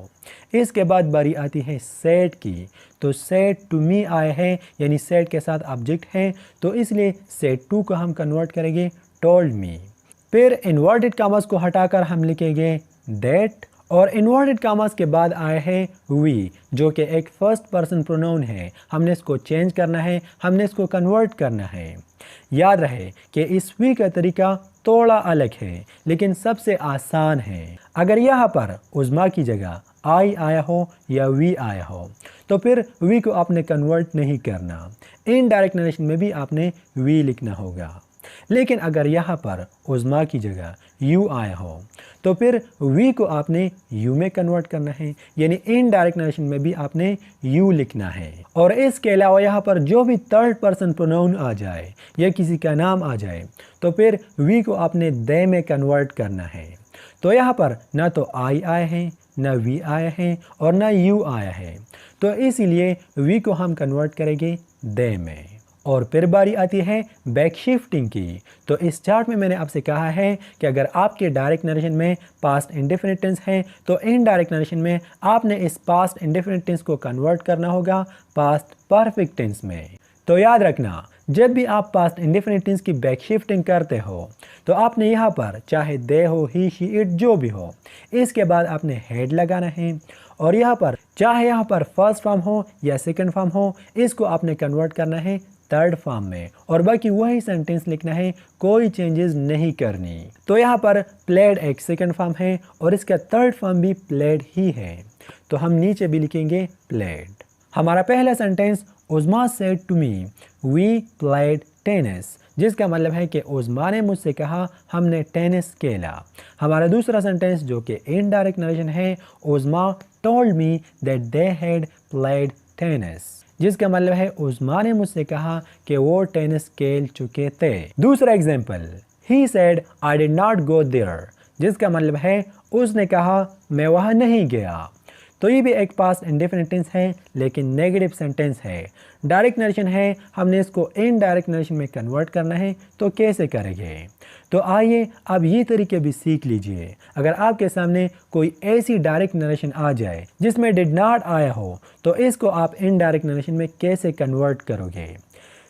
[SPEAKER 2] इसके बाद बारी आती है सेड की। तो सेड टू मी आए हैं, यानी सेड के साथ ऑब्जेक्ट है, तो इसलिए सेड टू को हम कन्वर्ट करेंगे टोल्ड मी। फिर इन्वर्टेड कॉमास को हटाकर हम लिखेंगे दैट, और इन्वर्टेड कॉमास के बाद आए हैं वी, जो कि एक फर्स्ट पर्सन प्रोनाउन है। हमने इसको चेंज करना है, हमने इसको कन्वर्ट करना है। याद रहे कि इस वी का तरीका थोड़ा अलग है लेकिन सबसे आसान है। अगर यहाँ पर उज़मा की जगह आई आया हो या वी आया हो तो फिर वी को आपने कन्वर्ट नहीं करना, इनडायरेक्ट नरेशन में भी आपने वी लिखना होगा। लेकिन अगर यहाँ पर उज़मा की जगह यू आया हो तो फिर वी को आपने यू में कन्वर्ट करना है, यानी इनडायरेक्ट नरेशन में भी आपने यू लिखना है। और इसके अलावा यहाँ पर जो भी थर्ड पर्सन प्रोनाउन आ जाए या किसी का नाम आ जाए तो फिर वी को आपने दे में कन्वर्ट करना है। तो यहाँ पर ना तो आई आए हैं, ना वी आए हैं और ना यू आया है, तो इसीलिए वी को हम कन्वर्ट करेंगे दे में। और फिर बारी आती है बैक शिफ्टिंग की। तो इस चार्ट में मैंने आपसे कहा है कि अगर आपके डायरेक्ट नरेशन में पास्ट इंडेफिनिट टेंस है तो इनडायरेक्ट नरेशन में आपने इस पास्ट इंडेफिनिट टेंस को कन्वर्ट करना होगा पास्ट परफेक्ट टेंस में। तो याद रखना, जब भी आप पास्ट इंडेफिनिट टेंस की बैक शिफ्टिंग करते हो तो आपने यहाँ पर चाहे दे हो, ही, शी, इट जो भी हो, इसके बाद आपने हेड लगाना है और यहाँ पर चाहे यहाँ पर फर्स्ट फॉर्म हो या सेकंड फॉर्म हो, इसको आपने कन्वर्ट करना है थर्ड फॉर्म में और बाकी वही सेंटेंस लिखना है, कोई चेंजेस नहीं करनी। तो यहाँ पर प्लेड एक सेकंड फॉर्म है और इसका थर्ड फॉर्म भी प्लेड ही है, तो हम नीचे भी लिखेंगे प्लेड। हमारा पहला sentence, Uzma said to me we played tennis, जिसका मतलब है कि उज़्मा ने मुझसे कहा हमने टेनिस खेला। हमारा दूसरा सेंटेंस जो कि इनडायरेक्ट नरेशन है, Uzma told me that they had played tennis, जिसका मतलब है उज़्मा ने मुझसे कहा कि वो टेनिस खेल चुके थे। दूसरा example, he said I did not go there, जिसका मतलब है उसने कहा मैं वहाँ नहीं गया। तो ये भी एक पास्ट इंडेफिनिट टेंस है लेकिन नेगेटिव सेंटेंस है। डायरेक्ट नरेशन है, हमने इसको इनडायरेक्ट नरेशन में कन्वर्ट करना है, तो कैसे करेंगे? तो आइए अब ये तरीके भी सीख लीजिए। अगर आपके सामने कोई ऐसी डायरेक्ट नरेशन आ जाए जिसमें डिड नॉट आया हो, तो इसको आप इनडायरेक्ट नरेशन में कैसे कन्वर्ट करोगे?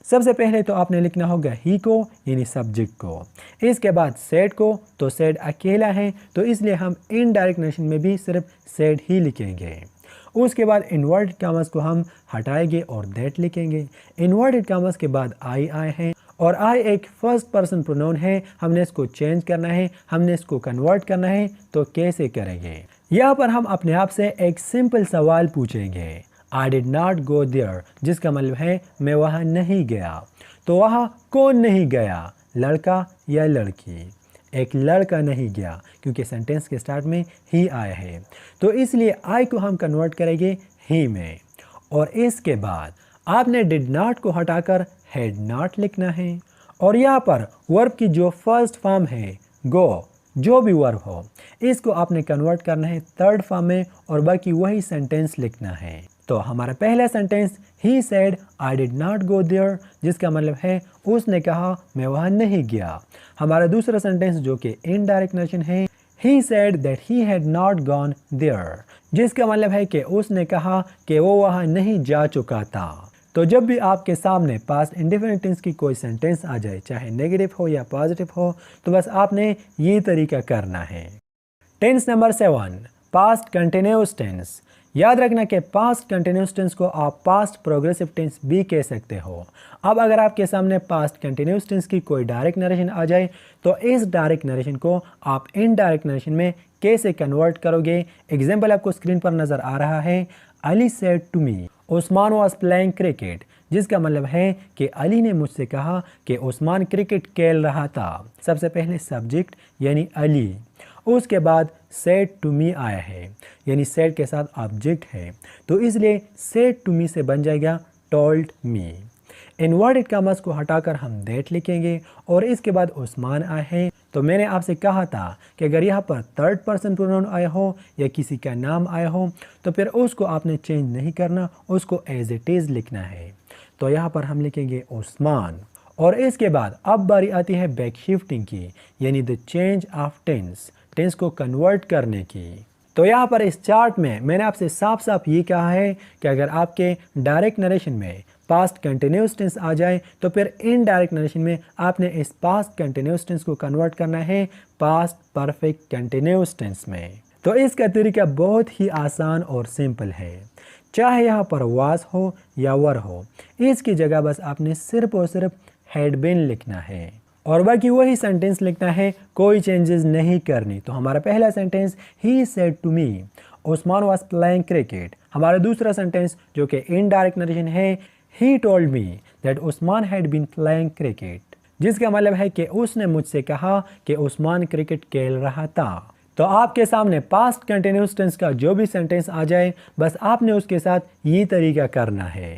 [SPEAKER 2] सबसे पहले तो आपने लिखना होगा ही को यानी सब्जेक्ट को, इसके बाद सेड को, तो सेड अकेला है तो इसलिए हम इनडायरेक्ट नरेशन में भी सिर्फ सेड ही लिखेंगे। उसके बाद इन्वर्टेड कॉमर्स को हम हटाएंगे और दैट लिखेंगे। इन्वर्टेड कॉमर्स के बाद आई आए हैं और आई एक फर्स्ट पर्सन प्रोनाउन है, हमने इसको चेंज करना है, हमने इसको कन्वर्ट करना है, तो कैसे करेंगे? यहाँ पर हम अपने आप से एक सिंपल सवाल पूछेंगे, I did not go there, जिसका मतलब है मैं वहाँ नहीं गया। तो वहाँ कौन नहीं गया, लड़का या लड़की? एक लड़का नहीं गया क्योंकि सेंटेंस के स्टार्ट में ही आया है, तो इसलिए आई को हम कन्वर्ट करेंगे ही में। और इसके बाद आपने डिड नॉट को हटाकर हैड नॉट लिखना है और यहाँ पर वर्ब की जो फर्स्ट फॉर्म है गो, जो भी वर्ब हो, इसको आपने कन्वर्ट करना है थर्ड फॉर्म में और बाकी वही सेंटेंस लिखना है। तो हमारा पहला sentence, he said I did not go there, जिसका मतलब है उसने कहा मैं वहाँ नहीं गया। हमारा दूसरा सेंटेंस जो कि इनडायरेक्ट नरेशन है, he said that he had not gone there, जिसका मतलब है कि उसने कहा कि वो वहाँ नहीं जा चुका था। तो जब भी आपके सामने पास्ट इंडेफिनिट टेंस की कोई सेंटेंस आ जाए, चाहे नेगेटिव हो या पॉजिटिव हो, तो बस आपने ये तरीका करना है। Tense number 7, past continuous tense. याद रखना कि पास्ट कंटिन्यूअस टेंस को आप पास्ट प्रोग्रेसिव टेंस भी कह सकते हो। अब अगर आपके सामने पास्ट कंटिन्यूअस टेंस की कोई डायरेक्ट नरेशन आ जाए, तो इस डायरेक्ट नरेशन को आप इनडायरेक्ट नरेशन में कैसे कन्वर्ट करोगे? एग्जाम्पल आपको स्क्रीन पर नज़र आ रहा है, Ali said to me Usman was playing cricket, जिसका मतलब है कि अली ने मुझसे कहा कि उस्मान क्रिकेट खेल रहा था। सबसे पहले सब्जेक्ट यानी अली, उसके बाद सेड टू मी आया है, यानी सेड के साथ ऑब्जेक्ट है, तो इसलिए सेड टू मी से बन जाएगा टोल्ड मी। इनवर्टेड कॉमर्स को हटाकर हम दैट लिखेंगे और इसके बाद उस्मान आए हैं। तो मैंने आपसे कहा था कि अगर यहाँ पर थर्ड पर्सन प्रोनाउन आया हो या किसी का नाम आया हो, तो फिर उसको आपने चेंज नहीं करना, उसको एज इट इज़ लिखना है। तो यहाँ पर हम लिखेंगे उस्मान और इसके बाद अब बारी आती है बैक शिफ्टिंग की, यानी the change of tense, tense को कन्वर्ट करने की। तो यहाँ पर इस चार्ट में मैंने आपसे साफ साफ ये कहा है कि अगर आपके डायरेक्ट नरेशन में पास्ट कंटिन्यूअस टेंस आ जाए, तो फिर इनडायरेक्ट नरेशन में आपने इस पास्ट कंटिन्यूअस टेंस को कन्वर्ट करना है पास्ट परफेक्ट कंटिन्यूअस टेंस में। तो इसका तरीका बहुत ही आसान और सिंपल है। चाहे यहाँ पर वाज हो या वर हो, इसकी जगह बस आपने सिर्फ और सिर्फ हैड बीन लिखना है और बाकी वही सेंटेंस लिखना है, कोई चेंजेस नहीं करनी। तो हमारा पहला sentence, he said to me Usman was playing cricket. हमारा दूसरा सेंटेंस जो कि इनडायरेक्ट नरेशन है, he told me that Usman had been playing cricket, जिसका मतलब है कि उसने मुझसे कहा कि उस्मान क्रिकेट खेल रहा था। तो आपके सामने पास्ट कंटिन्यूअस टेंस का जो भी सेंटेंस आ जाए, बस आपने उसके साथ ये तरीका करना है।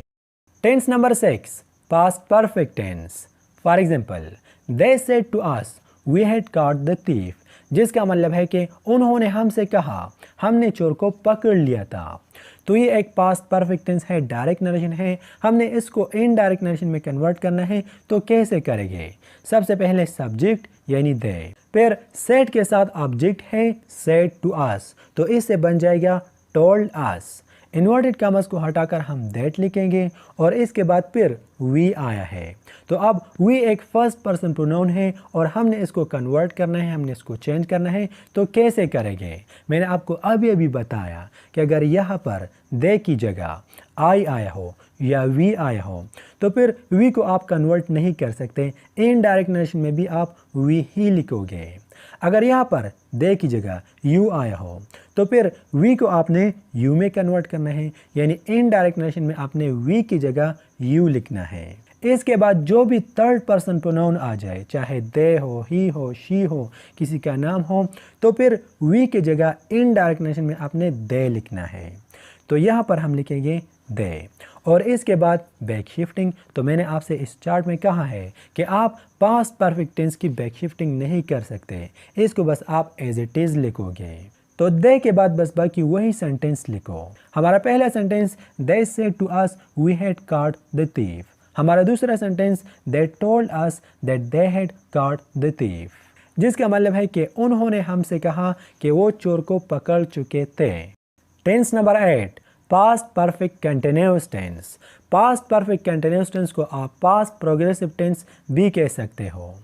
[SPEAKER 2] Tense number 6, past perfect tense. For example, they said to us we had caught the thief, जिसका मतलब है कि उन्होंने हमसे कहा हमने चोर को पकड़ लिया था। तो ये एक पास्ट परफेक्ट टेंस है, डायरेक्ट नरेशन है, हमने इसको इनडायरेक्ट नरेशन में कन्वर्ट करना है। तो कैसे करेंगे? सबसे पहले सब्जेक्ट यानी दे, फिर सेड के साथ ऑब्जेक्ट है सेड टू अस, तो इससे बन जाएगा टोल्ड अस। इन्वर्टेड कॉमर्स को हटाकर हम दैट लिखेंगे और इसके बाद फिर वी आया है। तो अब वी एक फर्स्ट पर्सन प्रोनाउन है और हमने इसको कन्वर्ट करना है, हमने इसको चेंज करना है। तो कैसे करेंगे? मैंने आपको अभी अभी बताया कि अगर यहाँ पर दे की जगह आई आया हो या वी आया हो तो फिर वी को आप कन्वर्ट नहीं कर सकते, इनडायरेक्ट नरेशन में भी आप वी ही लिखोगे। अगर यहाँ पर दे की जगह यू आया हो तो फिर वी को आपने यू में कन्वर्ट करना है, यानी इनडायरेक्ट नरेशन में आपने वी की जगह यू लिखना है। इसके बाद जो भी थर्ड पर्सन प्रोनाउन आ जाए, चाहे दे हो, ही हो, शी हो, किसी का नाम हो, तो फिर वी की जगह इनडायरेक्ट नरेशन में आपने दे लिखना है। तो यहाँ पर हम लिखेंगे दे। और इसके बाद बैक शिफ्टिंग। तो मैंने आपसे इस चार्ट में कहा है कि आप पास्ट परफेक्ट टेंस की बैक शिफ्टिंग नहीं कर सकते, इसको बस आप एज इट इज़ लिखोगे। तो दे के बाद बस बाकी वही सेंटेंस लिखो। हमारा पहला sentence they said to us we had caught the thief. हमारा दूसरा sentence they told us that they had caught the thief, जिसका मतलब है कि उन्होंने हमसे कहा कि वो चोर को पकड़ चुके थे। Tense number 8, past perfect continuous tense. Past perfect continuous tense को आप पास्ट प्रोग्रेसिव टेंस भी कह सकते हो।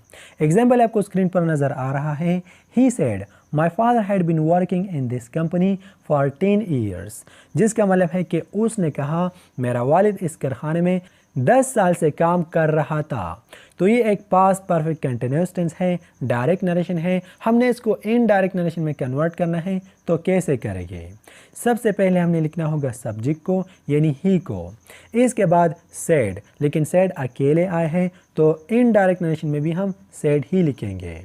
[SPEAKER 2] एग्जाम्पल आपको स्क्रीन पर नज़र आ रहा है। He said my father had been working in this company for 10 years, जिसका मतलब है कि उसने कहा मेरा वालिद इस कारखाने में 10 साल से काम कर रहा था। तो ये एक पास्ट परफेक्ट कंटिन्यूअस टेंस है, डायरेक्ट नरेशन है। हमने इसको इनडायरेक्ट नरेशन में कन्वर्ट करना है। तो कैसे करेंगे? सबसे पहले हमने लिखना होगा सब्जेक्ट को, यानी ही को। इसके बाद सेड, लेकिन सेड अकेले आए हैं तो इनडायरेक्ट नरेशन में भी हम सेड ही लिखेंगे।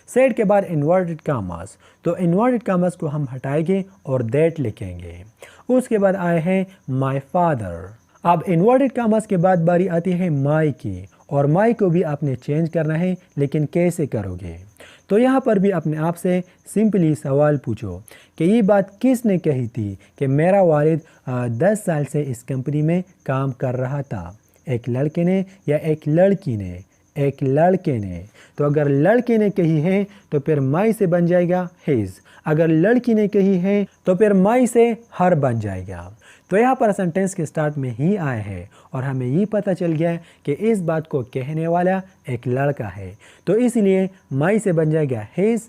[SPEAKER 2] सेड के बाद इन्वर्टेड कॉमास, तो इन्वर्टेड कॉमास को हम हटाएंगे और दैट लिखेंगे। उसके बाद आए हैं माय फादर। अब इन्वर्टेड कॉमास के बाद बारी आती है माई की, और माई को भी आपने चेंज करना है, लेकिन कैसे करोगे? तो यहाँ पर भी अपने आप से सिंपली सवाल पूछो कि ये बात किसने कही थी कि मेरा वालिद 10 साल से इस कंपनी में काम कर रहा था? एक लड़के ने या एक लड़की ने? एक लड़के ने। तो अगर लड़के ने कही है तो फिर माई से बन जाएगा हिज। अगर लड़की ने कही है तो फिर माई से हर बन जाएगा। तो यहाँ पर सेंटेंस के स्टार्ट में ही आया है और हमें ये पता चल गया कि इस बात को कहने वाला एक लड़का है, तो इसलिए माई से बन जाएगा हिज।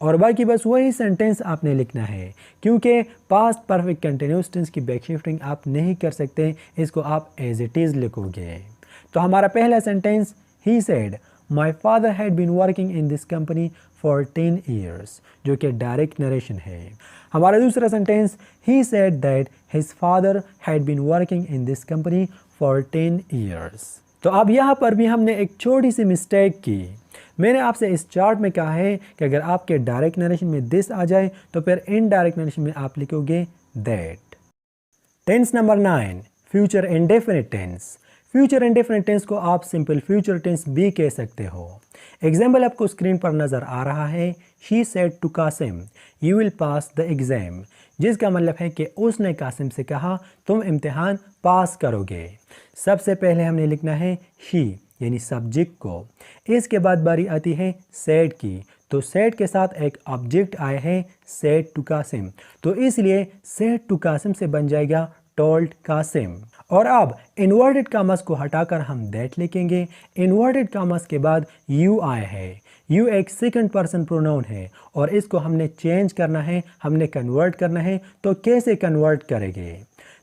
[SPEAKER 2] और बाकी बस वही सेंटेंस आपने लिखना है, क्योंकि पास्ट परफेक्ट कंटिन्यूअस टेंस की बैक शिफ्टिंग आप नहीं कर सकते, इसको आप एज इट इज़ लिखोगे। तो हमारा पहला sentence he said my father had been working in this company for 10 years, जो कि डायरेक्ट नरेशन है। हमारा दूसरा sentence he said that his father had been working in this company for 10 years. तो अब यहाँ पर भी हमने एक छोटी सी मिस्टेक की। मैंने आपसे इस चार्ट में कहा है कि अगर आपके डायरेक्ट नरेशन में दिस आ जाए तो फिर इनडायरेक्ट नरेशन में आप लिखोगे that. Tense number 9, future indefinite tense. Future indefinite tense को आप सिंपल फ्यूचर टेंस भी कह सकते हो। एग्जाम्पल आपको स्क्रीन पर नज़र आ रहा है। She said to Qasim you will pass the exam, जिसका मतलब है कि उसने कासिम से कहा तुम इम्तिहान पास करोगे। सबसे पहले हमने लिखना है शी, यानी सब्जेक्ट को। इसके बाद बारी आती है सेड की, तो सेड के साथ एक ऑब्जेक्ट आया है सेड टू कासिम, तो इसलिए सेड टू कासिम से बन जाएगा टोल्ड कासिम। और अब इन्वर्टेड कॉमास को हटाकर हम दैट लिखेंगे। इन्वर्टेड कॉमास के बाद यू आया है। यू एक सेकंड पर्सन प्रोनाउन है और इसको हमने चेंज करना है, हमने कन्वर्ट करना है। तो कैसे कन्वर्ट करेंगे?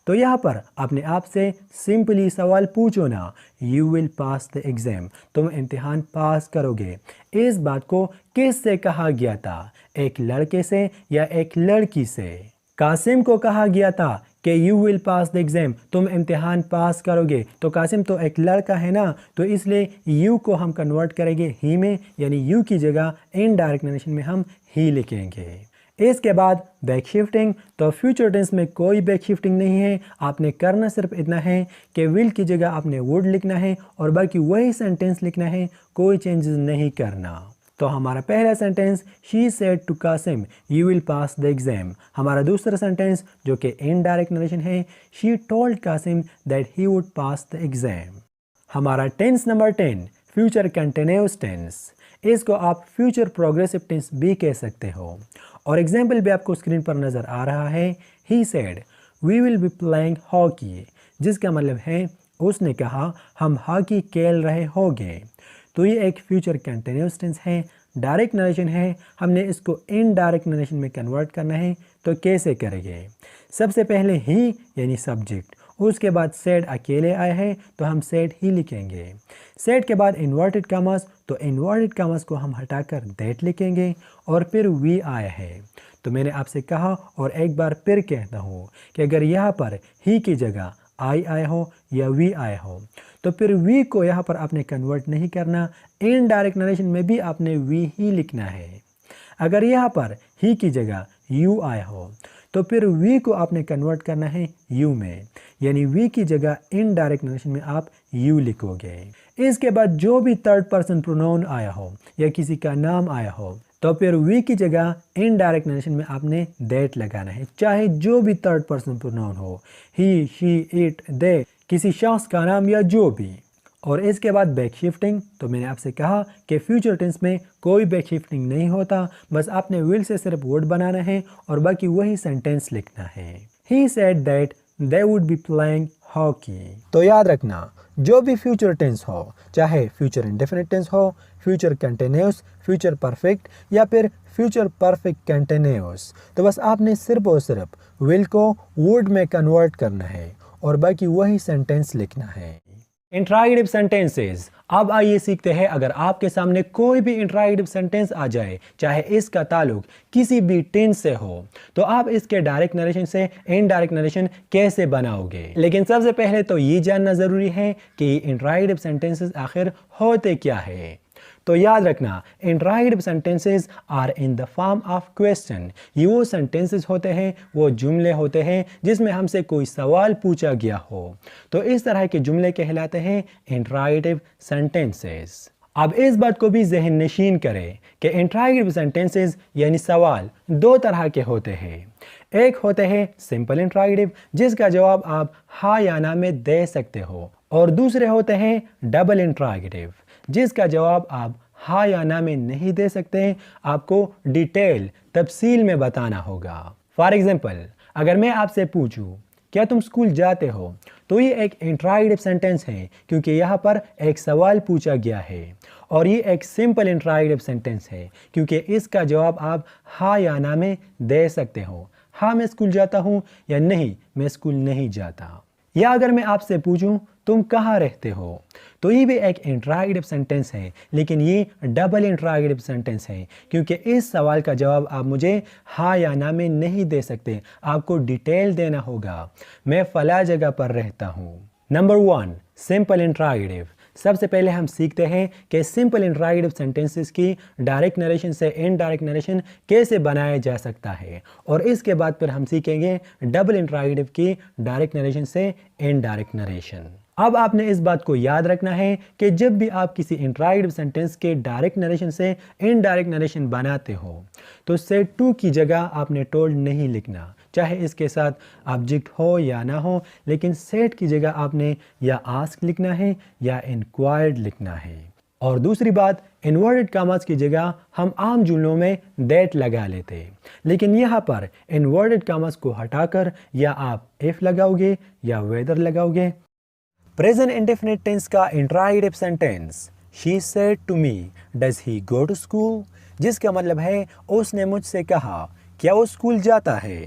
[SPEAKER 2] तो यहाँ पर अपने आप से सिंपली सवाल पूछो ना, you will pass the exam, तुम इम्तिहान पास करोगे। इस बात को किससे कहा गया था? एक लड़के से या एक लड़की से? कासिम को कहा गया था कि you will pass the exam, तुम इम्तिहान पास करोगे। तो कासिम तो एक लड़का है ना, तो इसलिए यू को हम कन्वर्ट करेंगे ही में, यानी यू की जगह इनडायरेक्ट नरेशन में हम ही लिखेंगे। इसके बाद बैक शिफ्टिंग। तो फ्यूचर टेंस में कोई बैक शिफ्टिंग नहीं है, आपने करना सिर्फ इतना है कि विल की जगह आपने वुड लिखना है और बाकी वही सेंटेंस लिखना है, कोई चेंजेस नहीं करना। तो हमारा पहला sentence she said to Qasim you will pass the exam. हमारा दूसरा सेंटेंस जो कि इनडायरेक्ट नरेशन है, she told Qasim that he would pass the exam. हमारा tense number 10, future continuous tense. इसको आप फ्यूचर प्रोग्रेसिव टेंस भी कह सकते हो। और एग्जाम्पल भी आपको स्क्रीन पर नज़र आ रहा है। He said we will be playing hockey, जिसका मतलब है उसने कहा हम हॉकी खेल रहे होंगे। तो ये एक फ्यूचर कंटिन्यूअस टेंस है, डायरेक्ट नरेशन है। हमने इसको इनडायरेक्ट नरेशन में कन्वर्ट करना है, तो कैसे करेंगे? सबसे पहले ही यानी सब्जेक्ट, उसके बाद सेड अकेले आए हैं तो हम सेड ही लिखेंगे। सेड के बाद इन्वर्टेड कॉमर्स, तो इन्वर्टेड कॉमर्स को हम हटाकर दैट लिखेंगे। और फिर वी आया है, तो मैंने आपसे कहा और एक बार फिर कहता हूँ कि अगर यहाँ पर ही की जगह आई आए हो या वी आए हो, तो फिर वी को यहाँ पर आपने कन्वर्ट नहीं करना, इनडायरेक्ट नरेशन में भी आपने वी ही लिखना है। अगर यहाँ पर ही की जगह यू आए हो, तो फिर वी को आपने कन्वर्ट करना है यू में, यानी वी की जगह इनडायरेक्ट नरेशन में आप यू लिखोगे। इसके बाद जो भी थर्ड पर्सन प्रोनाउन आया हो या किसी का नाम आया हो, तो फिर वी की जगह इनडायरेक्ट नरेशन में आपने दैट लगाना है, चाहे जो भी थर्ड पर्सन प्रोनाउन हो, ही, शी, इट, दे, किसी शख्स का नाम या जो भी। और इसके बाद बैक शिफ्टिंग, तो मैंने आपसे कहा कि फ्यूचर टेंस में कोई बैक शिफ्टिंग नहीं होता, बस आपने विल से सिर्फ वर्ड बनाना है और बाकी वही सेंटेंस लिखना है। He said that they would be playing hockey. तो याद रखना, जो भी फ्यूचर टेंस हो, चाहे फ्यूचर इंडेफिनिट टेंस हो, फ्यूचर कंटिन्यूअस, फ्यूचर परफेक्ट या फिर फ्यूचर परफेक्ट कंटिन्यूअस, तो बस आपने सिर्फ और सिर्फ विल को वर्ड में कन्वर्ट करना है और बाकी वही सेंटेंस लिखना है। Interrogative sentences. अब आइए सीखते हैं, अगर आपके सामने कोई भी इंट्रागेटिव सेंटेंस आ जाए, चाहे इसका ताल्लुक किसी भी टेंस से हो, तो आप इसके डायरेक्ट नरेशन से इनडायरेक्ट नरेशन कैसे बनाओगे। लेकिन सबसे पहले तो ये जानना ज़रूरी है कि इंट्रागेटिव सेंटेंसेस आखिर होते क्या है। तो याद रखना, interrogative sentences are in the form of question. ये वो सेंटेंसेस होते हैं, वो जुमले होते हैं जिसमें हमसे कोई सवाल पूछा गया हो, तो इस तरह के जुमले कहलाते हैं इंट्रागेटिव सेंटेंसेस। अब इस बात को भी ज़हन नशीन करें कि इंट्रागेटिव सेंटेंसेस यानी सवाल दो तरह के होते हैं। एक होते हैं सिंपल इंट्रागेटिव, जिसका जवाब आप हाँ या ना में दे सकते हो, और दूसरे होते हैं डबल इंट्रागेटिव, जिसका जवाब आप हाँ या ना में नहीं दे सकते, आपको डिटेल तफसील में बताना होगा। फॉर एग्जाम्पल, अगर मैं आपसे पूछूं क्या तुम स्कूल जाते हो, तो ये एक इंट्रागेटिव सेंटेंस है क्योंकि यहाँ पर एक सवाल पूछा गया है। और ये एक सिंपल इंट्रागेटिव सेंटेंस है क्योंकि इसका जवाब आप हाँ या ना में दे सकते हो। हाँ मैं स्कूल जाता हूँ, या नहीं मैं स्कूल नहीं जाता। या अगर मैं आपसे पूछूं तुम कहाँ रहते हो, तो ये भी एक इंट्रागेटिव सेंटेंस है, लेकिन ये डबल इंट्रागेटिव सेंटेंस है क्योंकि इस सवाल का जवाब आप मुझे हाँ या ना में नहीं दे सकते, आपको डिटेल देना होगा। मैं फला जगह पर रहता हूँ। Number 1, simple interrogative. सबसे पहले हम सीखते हैं कि सिंपल इंट्रागेटिव सेंटेंसेस की डायरेक्ट नरेशन से इनडायरेक्ट नरेशन कैसे बनाया जा सकता है, और इसके बाद फिर हम सीखेंगे डबल इंट्रागेटिव की डायरेक्ट नरेशन से इनडायरेक्ट नरेशन। अब आपने इस बात को याद रखना है कि जब भी आप किसी इंट्रागेटिव सेंटेंस के डायरेक्ट नरेशन से इनडायरेक्ट नरेशन बनाते हो, तो सेड टू की जगह आपने टोल्ड नहीं लिखना, चाहे इसके साथ ऑब्जेक्ट हो या ना हो, लेकिन सेड की जगह आपने या आस्क लिखना है या इंक्वायर्ड लिखना है। और दूसरी बात, इन्वर्टेड कॉमास की जगह हम आम जुमलों में दैट लगा लेते, लेकिन यहाँ पर इन्वर्टेड कॉमास को हटाकर या आप इफ लगाओगे या वेदर लगाओगे। प्रेजेंट इंडेफिनिट टेंस का interrogative sentence, she said to me does he go to school, जिसका मतलब है उसने मुझसे कहा क्या वो स्कूल जाता है।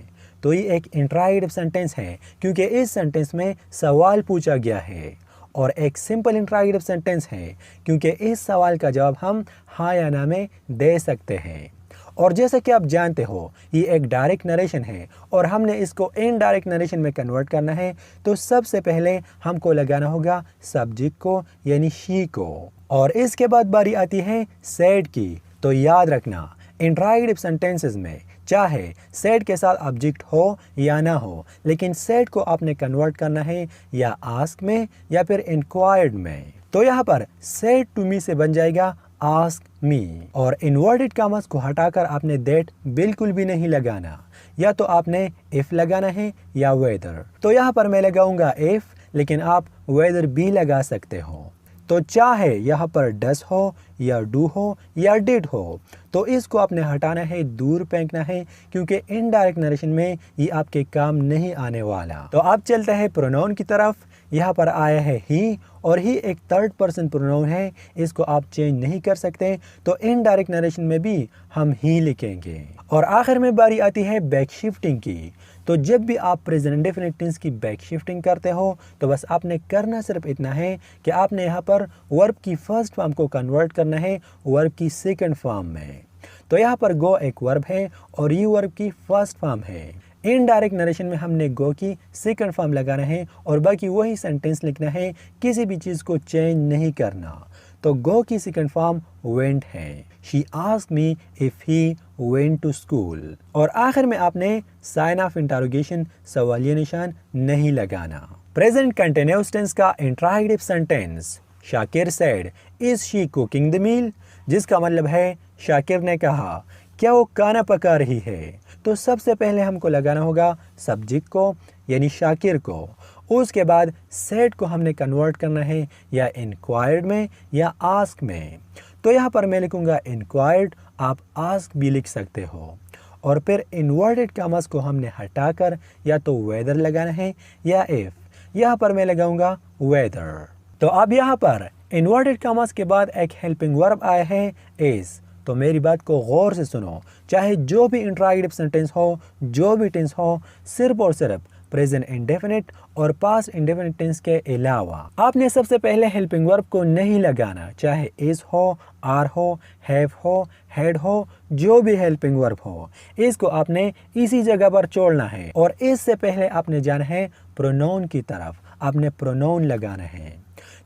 [SPEAKER 2] तो ये एक इंट्रागेटिव सेंटेंस है क्योंकि इस सेंटेंस में सवाल पूछा गया है, और एक सिंपल इंट्रागेटिव सेंटेंस है क्योंकि इस सवाल का जवाब हम हाँ या ना में दे सकते हैं। और जैसे कि आप जानते हो ये एक डायरेक्ट नरेशन है और हमने इसको इनडायरेक्ट नरेशन में कन्वर्ट करना है, तो सबसे पहले हमको लगाना होगा सब्जेक्ट को यानी शी को, और इसके बाद बारी आती है सेड की। तो याद रखना, इंट्रागेटिव सेंटेंसेस में चाहे सेड के साथ ऑब्जेक्ट हो या ना हो, लेकिन सेड को आपने कन्वर्ट करना है या आस्क में या फिर इंक्वायर्ड में। तो यहाँ पर सेड टू मी से बन जाएगा आस्क मी, और इन्वर्टेड कॉमास को हटाकर आपने दैट बिल्कुल भी नहीं लगाना, या तो आपने इफ लगाना है या वेदर। तो यहाँ पर मैं लगाऊंगा इफ, लेकिन आप वेदर भी लगा सकते हो। तो चाहे यहाँ पर डस हो या डू हो या डिड हो, तो इसको आपने हटाना है, दूर फेंकना है, क्योंकि इनडायरेक्ट नरेशन में ये आपके काम नहीं आने वाला। तो आप चलते हैं प्रोनाउन की तरफ। यहाँ पर आया है ही, और ही एक थर्ड पर्सन प्रोनाउन है, इसको आप चेंज नहीं कर सकते, तो इनडायरेक्ट नरेशन में भी हम ही लिखेंगे। और आखिर में बारी आती है बैक शिफ्टिंग की। तो जब भी आप प्रेजेंट इंडेफिनिट टेंस की बैक शिफ्टिंग करते हो, तो बस आपने करना सिर्फ इतना है कि आपने यहाँ पर वर्ब की फर्स्ट फॉर्म को कन्वर्ट करना है वर्ब की सेकंड फॉर्म में। तो यहाँ पर गो एक वर्ब है और ये वर्ब की फर्स्ट फॉर्म है। इनडायरेक्ट नरेशन में हमने गो की सेकंड फॉर्म लगाना है और बाकी वही सेंटेंस लिखना है, किसी भी चीज़ को चेंज नहीं करना। तो गो की सेकंड फॉर्म वेंट है। She asked me if he went to school. और आखिर में आपने साइन ऑफ इंटरोगेशन, सवालिया निशान नहीं लगाना। प्रेजेंट कंटिन्यूअस टेंस का interrogative sentence, Shakir said is she cooking the meal, जिसका मतलब है शाकिर ने कहा क्या वो खाना पका रही है। तो सबसे पहले हमको लगाना होगा सब्जेक्ट को, यानी शाकिर को। उसके बाद सेड को हमने कन्वर्ट करना है या इंक्वायर्ड में या आस्क में। तो यहाँ पर मैं लिखूँगा इंक्वायर्ड, आप आस्क भी लिख सकते हो। और फिर इन्वर्टेड कॉमास को हमने हटाकर या तो वेदर लगाना है या इफ। यहाँ पर मैं लगाऊंगा वेदर। तो अब यहाँ पर इन्वर्टेड कॉमास के बाद एक हेल्पिंग वर्ब आया है इज। तो मेरी बात को गौर से सुनो, चाहे जो भी इंट्रोगेटिव सेंटेंस हो, जो भी टेंस हो, सिर्फ और सिर्फ प्रेजेंट इंडेफिनिट और पास्ट इंडेफिनिट टेंस के अलावा आपने सबसे पहले हेल्पिंग वर्ब को नहीं लगाना, चाहे इज हो, आर हो, हैव हो, हेड हो, जो भी हेल्पिंग वर्ब हो, इसको आपने इसी जगह पर छोड़ना है। और इससे पहले आपने जाना है प्रोनाउन की तरफ, आपने प्रोनाउन लगाना है।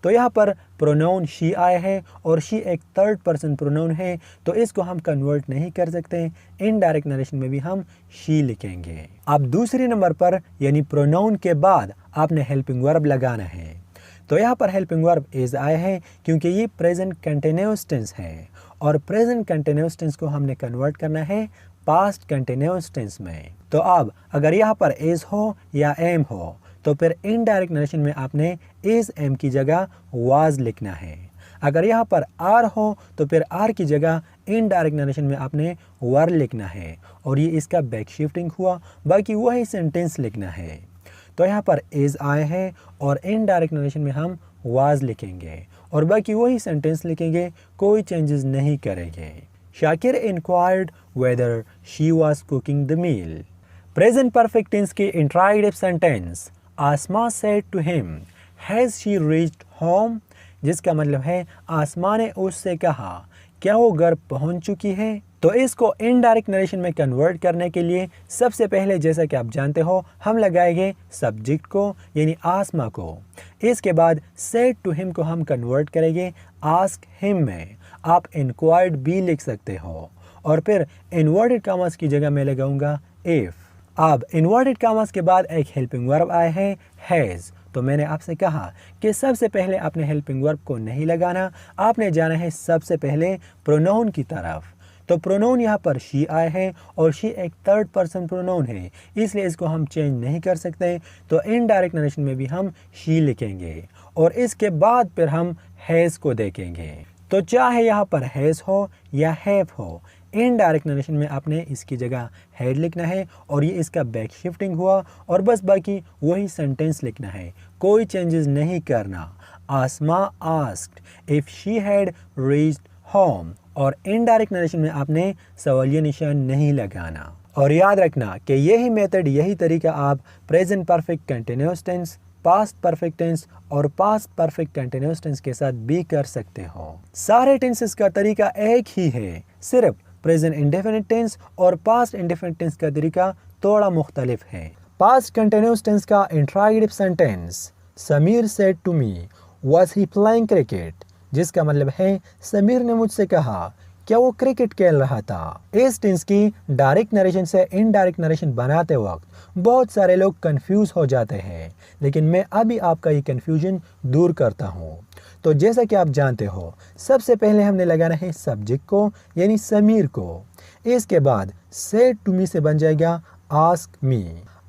[SPEAKER 2] तो यहाँ पर प्रोनाउन शी आया है और शी एक थर्ड पर्सन प्रोनाउन है, तो इसको हम कन्वर्ट नहीं कर सकते। इनडायरेक्ट नरेशन में भी हम शी लिखेंगे। अब दूसरे नंबर पर यानी प्रोनाउन के बाद आपने हेल्पिंग वर्ब लगाना है। तो यहाँ पर हेल्पिंग वर्ब इज आया है क्योंकि ये प्रेजेंट कंटिन्यूअस टेंस है और प्रेजेंट कंटिन्यूअस टेंस को हमने कन्वर्ट करना है पास्ट कंटिन्यूअस टेंस में। तो अब अगर यहाँ पर इज हो या एम हो, तो फिर इनडायरेक्ट नरेशन में आपने इज एम की जगह वाज लिखना है। अगर यहाँ पर आर हो तो फिर आर की जगह इनडायरेक्ट नरेशन में आपने वर लिखना है और ये इसका बैक शिफ्टिंग हुआ, बाकी वही सेंटेंस लिखना है। तो यहाँ पर इज आए हैं और इनडायरेक्ट नरेशन में हम वाज लिखेंगे और बाकी वही सेंटेंस लिखेंगे, कोई चेंजेस नहीं करेंगे। Shakir inquired whether she was cooking the meal. Present perfect tense की interrogative sentence, Asma said to him has she reached home, जिसका मतलब है आसमा ने उससे कहा क्या वो घर पहुंच चुकी है। तो इसको इनडायरेक्ट नरेशन में कन्वर्ट करने के लिए सबसे पहले जैसा कि आप जानते हो हम लगाएंगे सब्जेक्ट को यानी आसमा को। इसके बाद सेड टू हिम को हम कन्वर्ट करेंगे आस्क हिम में। आप इंक्वायर्ड भी लिख सकते हो और फिर इन्वर्टेड कॉमास की जगह मैं लगाऊंगा इफ। अब इन्वर्टेड कॉमास के बाद एक हेल्पिंग वर्ब आया है हैज़। तो मैंने आपसे कहा कि सबसे पहले आपने हेल्पिंग वर्ब को नहीं लगाना, आपने जाना है सबसे पहले प्रोनाउन की तरफ। तो प्रोनाउन यहाँ पर शी आए हैं और शी एक थर्ड पर्सन प्रोनाउन है, इसलिए इसको हम चेंज नहीं कर सकते। तो इनडायरेक्ट नरेशन में भी हम शी लिखेंगे और इसके बाद फिर हम हैज़ को देखेंगे। तो चाहे यहाँ पर हैज़ हो या हैव हो, इनडायरेक्ट नरेशन में आपने इसकी जगह हैड लिखना है और ये इसका बैक शिफ्टिंग हुआ और बस बाकी वही सेंटेंस लिखना है, कोई चेंजेस नहीं करना। Asma asked if she had reached home और इनडायरेक्ट नरेशन में आपने सवालिया निशान नहीं लगाना। और याद रखना कि यही मेथड, यही तरीका आप present perfect continuous tense, past perfect tense और पास्ट परफेक्ट कंटिन्यूअस टेंस के साथ भी कर सकते हो। सारे टेंसेस का तरीका एक ही है, सिर्फ प्रेजेंट इंडेफिनिट टेंस और पास्ट इंडेफिनिट टेंस का तरीका थोड़ा मुख्तलिफ है। पास्ट कंटिन्यूअस टेंस का interrogative sentence, Sameer said to me was he playing cricket, जिसका मतलब है समीर ने मुझसे कहा क्या वो क्रिकेट खेल रहा था। इस टेंस की डायरेक्ट नरेशन से इनडायरेक्ट नरेशन बनाते वक्त बहुत सारे लोग कंफ्यूज हो जाते हैं, लेकिन मैं अभी आपका ये कंफ्यूजन दूर करता हूँ। तो जैसा कि आप जानते हो सबसे पहले हमने लगाना है सब्जेक्ट को यानी समीर को। इसके बाद सेड टू मी से बन जाएगा आस्क मी।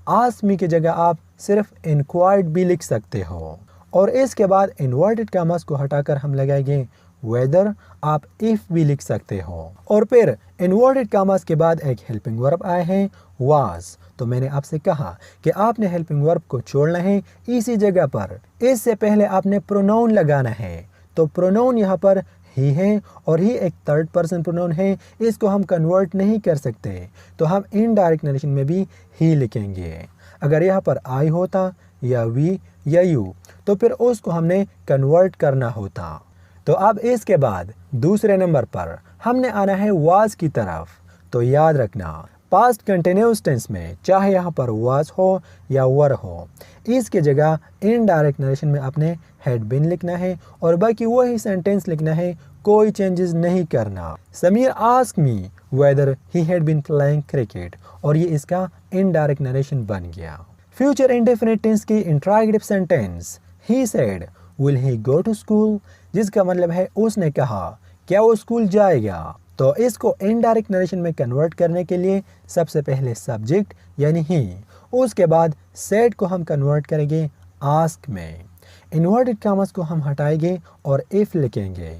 [SPEAKER 2] आस्क मी की जगह आप सिर्फ इंक्वायर्ड भी लिख सकते हो और इसके बाद इन्वर्टेड कॉमास को हटाकर हम लगाएंगे वेदर, आप इफ भी लिख सकते हो। और फिर इन्वर्टेड कॉमास के बाद एक हेल्पिंग वर्ब आए हैं वाज। तो मैंने आपसे कहा कि आपने हेल्पिंग वर्ब को छोड़ना है इसी जगह पर। इससे पहले आपने प्रोनाउन लगाना है। तो प्रोनाउन यहाँ पर ही है और ही एक थर्ड पर्सन प्रोनाउन है, इसको हम कन्वर्ट नहीं कर सकते, तो हम इनडायरेक्ट नरेशन में भी ही लिखेंगे। अगर यहाँ पर आई होता या वी या यू तो फिर उसको हमने कन्वर्ट करना होता। तो अब इसके बाद दूसरे नंबर पर हमने आना है वाज की तरफ। तो याद रखना पास्ट कंटिन्यूअस टेंस में चाहे यहाँ पर वाज हो या वर हो, इसके जगह इनडायरेक्ट नरेशन में आपने हैड बीन लिखना है और बाकी वही सेंटेंस लिखना है, कोई चेंजेस नहीं करना। Sameer ask me whether he had been playing cricket, और ये इसका इनडायरेक्ट नरेशन बन गया। फ्यूचर इंडेफिनिट टेंस की interrogative sentence he said will he go to school, जिसका मतलब है उसने कहा क्या वो स्कूल जाएगा। तो इसको इनडायरेक्ट नरेशन में कन्वर्ट करने के लिए सबसे पहले सब्जेक्ट यानी ही, उसके बाद सेड को हम कन्वर्ट करेंगे आस्क में, इन्वर्टेड कॉमास को हम हटाएंगे और इफ लिखेंगे।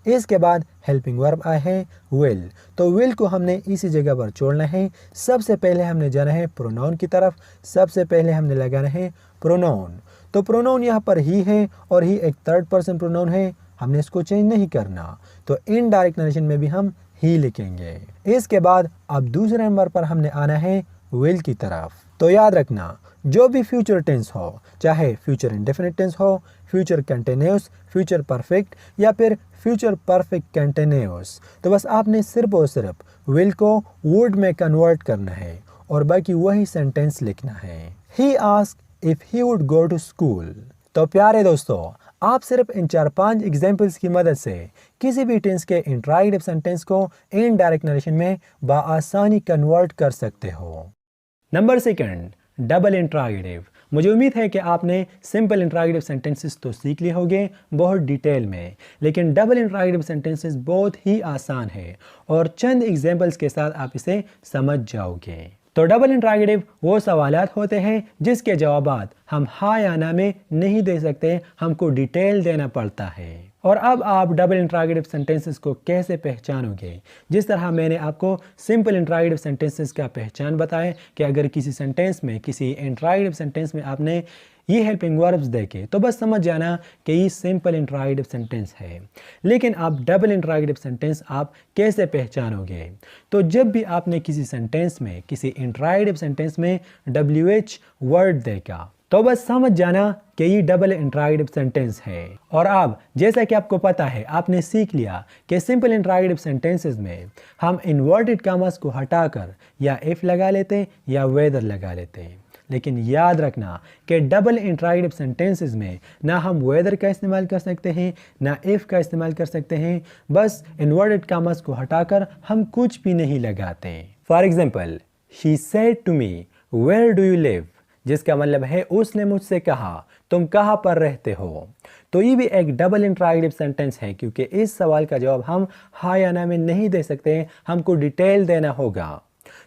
[SPEAKER 2] इसके बाद हेल्पिंग वर्ब आए हैं विल। तो विल को हमने इसी जगह पर छोड़ना है। सबसे पहले हमने जाना है प्रोनाउन की तरफ, सबसे पहले हमने लगाना है प्रोनाउन। तो प्रोनाउन यहाँ पर ही है और ही एक थर्ड पर्सन प्रोनाउन है, हमने इसको चेंज नहीं करना, तो इनडायरेक्ट नरेशन में भी हम ही लिखेंगे। इसके बाद अब दूसरे नंबर पर हमने आना है विल की तरफ। तो याद रखना जो भी फ्यूचर टेंस हो, चाहे फ्यूचर इंडेफिनिट टेंस हो, फ्यूचर कंटिन्यूअस, फ्यूचर परफेक्ट या फिर फ्यूचर परफेक्ट कंटिन्यूअस, तो बस आपने सिर्फ और सिर्फ विल को वुड में कन्वर्ट करना है और बाकी वही सेंटेंस लिखना है। He asked if he would go to school. तो प्यारे दोस्तों, आप सिर्फ इन 4-5 एग्जाम्पल्स की मदद से किसी भी टेंस के इंट्रोगेटिव सेंटेंस को इनडायरेक्ट नरेशन में बआसानी कन्वर्ट कर सकते हो। Number 2, double interrogative. मुझे उम्मीद है कि आपने सिंपल इंट्रोगेटिव सेंटेंसेस तो सीख लिए होंगे बहुत डिटेल में, लेकिन डबल इंट्रोगेटिव सेंटेंसेस बहुत ही आसान है और चंद एग्जाम्पल्स के साथ आप इसे समझ जाओगे। तो डबल इंट्रोगेटिव वो सवालात होते हैं जिसके जवाबात हम हाँ या ना में नहीं दे सकते, हमको डिटेल देना पड़ता है। और अब आप डबल इंट्रोगेटिव सेंटेंसेस को कैसे पहचानोगे? जिस तरह मैंने आपको सिंपल इंट्रोगेटिव सेंटेंसेस का पहचान बताया कि अगर किसी सेंटेंस में, किसी इंट्रोगेटिव सेंटेंस में आपने ये हेल्पिंग वर्ब्स देखे तो बस समझ जाना कि ये सिंपल इंट्रोगेटिव सेंटेंस है। लेकिन आप डबल इंट्रोगेटिव सेंटेंस आप कैसे पहचानोगे? तो जब भी आपने किसी सेंटेंस में, किसी इंट्रोगेटिव सेंटेंस में WH वर्ड देखा तो बस समझ जाना कि ये डबल इंट्रोगेटिव सेंटेंस है। और अब जैसा कि आपको पता है, आपने सीख लिया कि सिंपल इंट्रोगेटिव सेंटेंसेस में हम इन्वर्टेड कॉमास को हटाकर या इफ लगा लेते या वेदर लगा लेते। लेकिन याद रखना कि डबल इंट्रोगेटिव सेंटेंसेस में ना हम वेदर का इस्तेमाल कर सकते हैं ना इफ का इस्तेमाल कर सकते हैं, बस इन्वर्टेड कॉमास को हटाकर हम कुछ भी नहीं लगाते। For example, she said to me where do you live, जिसका मतलब है उसने मुझसे कहा तुम कहाँ पर रहते हो। तो ये भी एक डबल इंट्रोगेटिव सेंटेंस है क्योंकि इस सवाल का जवाब हम हाँ या ना में नहीं दे सकते, हमको डिटेल देना होगा।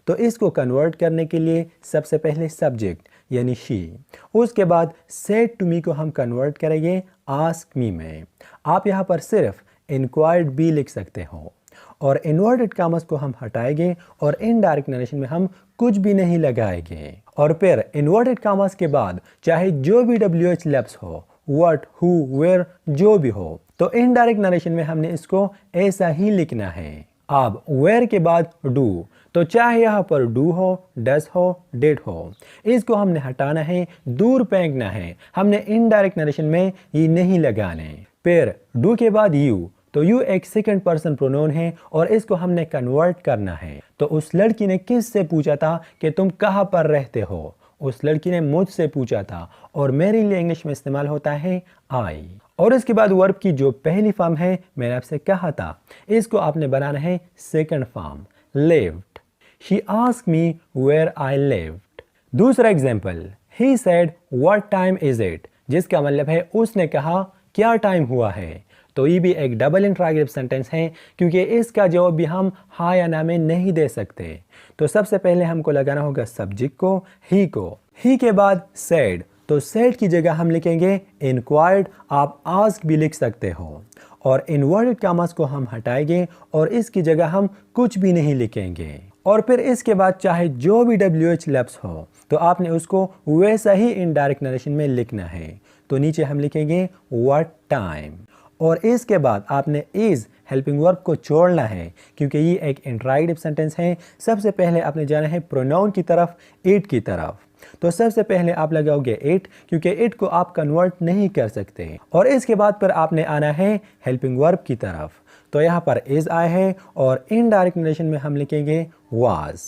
[SPEAKER 2] तो इसको कन्वर्ट करने के लिए सबसे पहले सब्जेक्ट यानी शी, उसके बाद सेड टू मी को हम कन्वर्ट करेंगे आस्क मी में। आप यहाँ पर सिर्फ इंक्वायर्ड भी लिख सकते हो और इन्वर्टेड कॉमास को हम हटाएंगे और इनडायरेक्ट नरेशन में हम कुछ भी नहीं लगाएंगे। और फिर इन्वर्टेड कॉमास के बाद चाहे जो भी WH लफ्ज़ हो, व्हाट, हु, वेयर, जो भी हो, तो इनडायरेक्ट नरेशन में हमने इसको ऐसा ही लिखना है। अब वेयर के बाद डू, तो चाहे यहाँ पर डू हो, डस हो, डिड हो, इसको हमने हटाना है, दूर फेंकना है, हमने इनडायरेक्ट नरेशन में ये नहीं लगाने। फिर डू के बाद यू, तो यू एक सेकंड पर्सन प्रोनाउन है और इसको हमने कन्वर्ट करना है। तो उस लड़की ने किससे पूछा था कि तुम कहाँ पर रहते हो? उस लड़की ने मुझसे पूछा था और मेरे लिए इंग्लिश में इस्तेमाल होता है आई। और इसके बाद वर्ब की जो पहली फॉर्म है, मैंने आपसे कहा था इसको आपने बनाना है second form, lived. She asked me where I lived. दूसरा example, he said what time is it, जिसका मतलब है उसने कहा क्या टाइम हुआ है। तो ये भी एक डबल इंट्रोगेटिव सेंटेंस है क्योंकि इसका जवाब भी हम हाँ या ना में नहीं दे सकते। तो सबसे पहले हमको लगाना होगा सब्जेक्ट को, ही को, ही के बाद सेड, तो सेड की जगह हम लिखेंगे इंक्वायर्ड, आप आस्क भी लिख सकते हो। और इन्वर्टेड कॉमास को हम हटाएंगे और इसकी जगह हम कुछ भी नहीं लिखेंगे। और फिर इसके बाद चाहे जो भी WH लफ्ज़ हो तो आपने उसको वैसा ही इनडायरेक्ट नरेशन में लिखना है। तो नीचे हम लिखेंगे व्हाट टाइम, और इसके बाद आपने इज़ हेल्पिंग वर्ब को छोड़ना है क्योंकि ये एक इंट्राइटिव सेंटेंस है। सबसे पहले आपने जाना है प्रोनाउन की तरफ, इट की तरफ। तो सबसे पहले आप लगाओगे इट क्योंकि इट को आप कन्वर्ट नहीं कर सकते, और इसके बाद पर आपने आना है हेल्पिंग वर्ब की तरफ। तो यहाँ पर इज़ आया है और इनडायरेक्ट नरेशन में हम लिखेंगे वाज।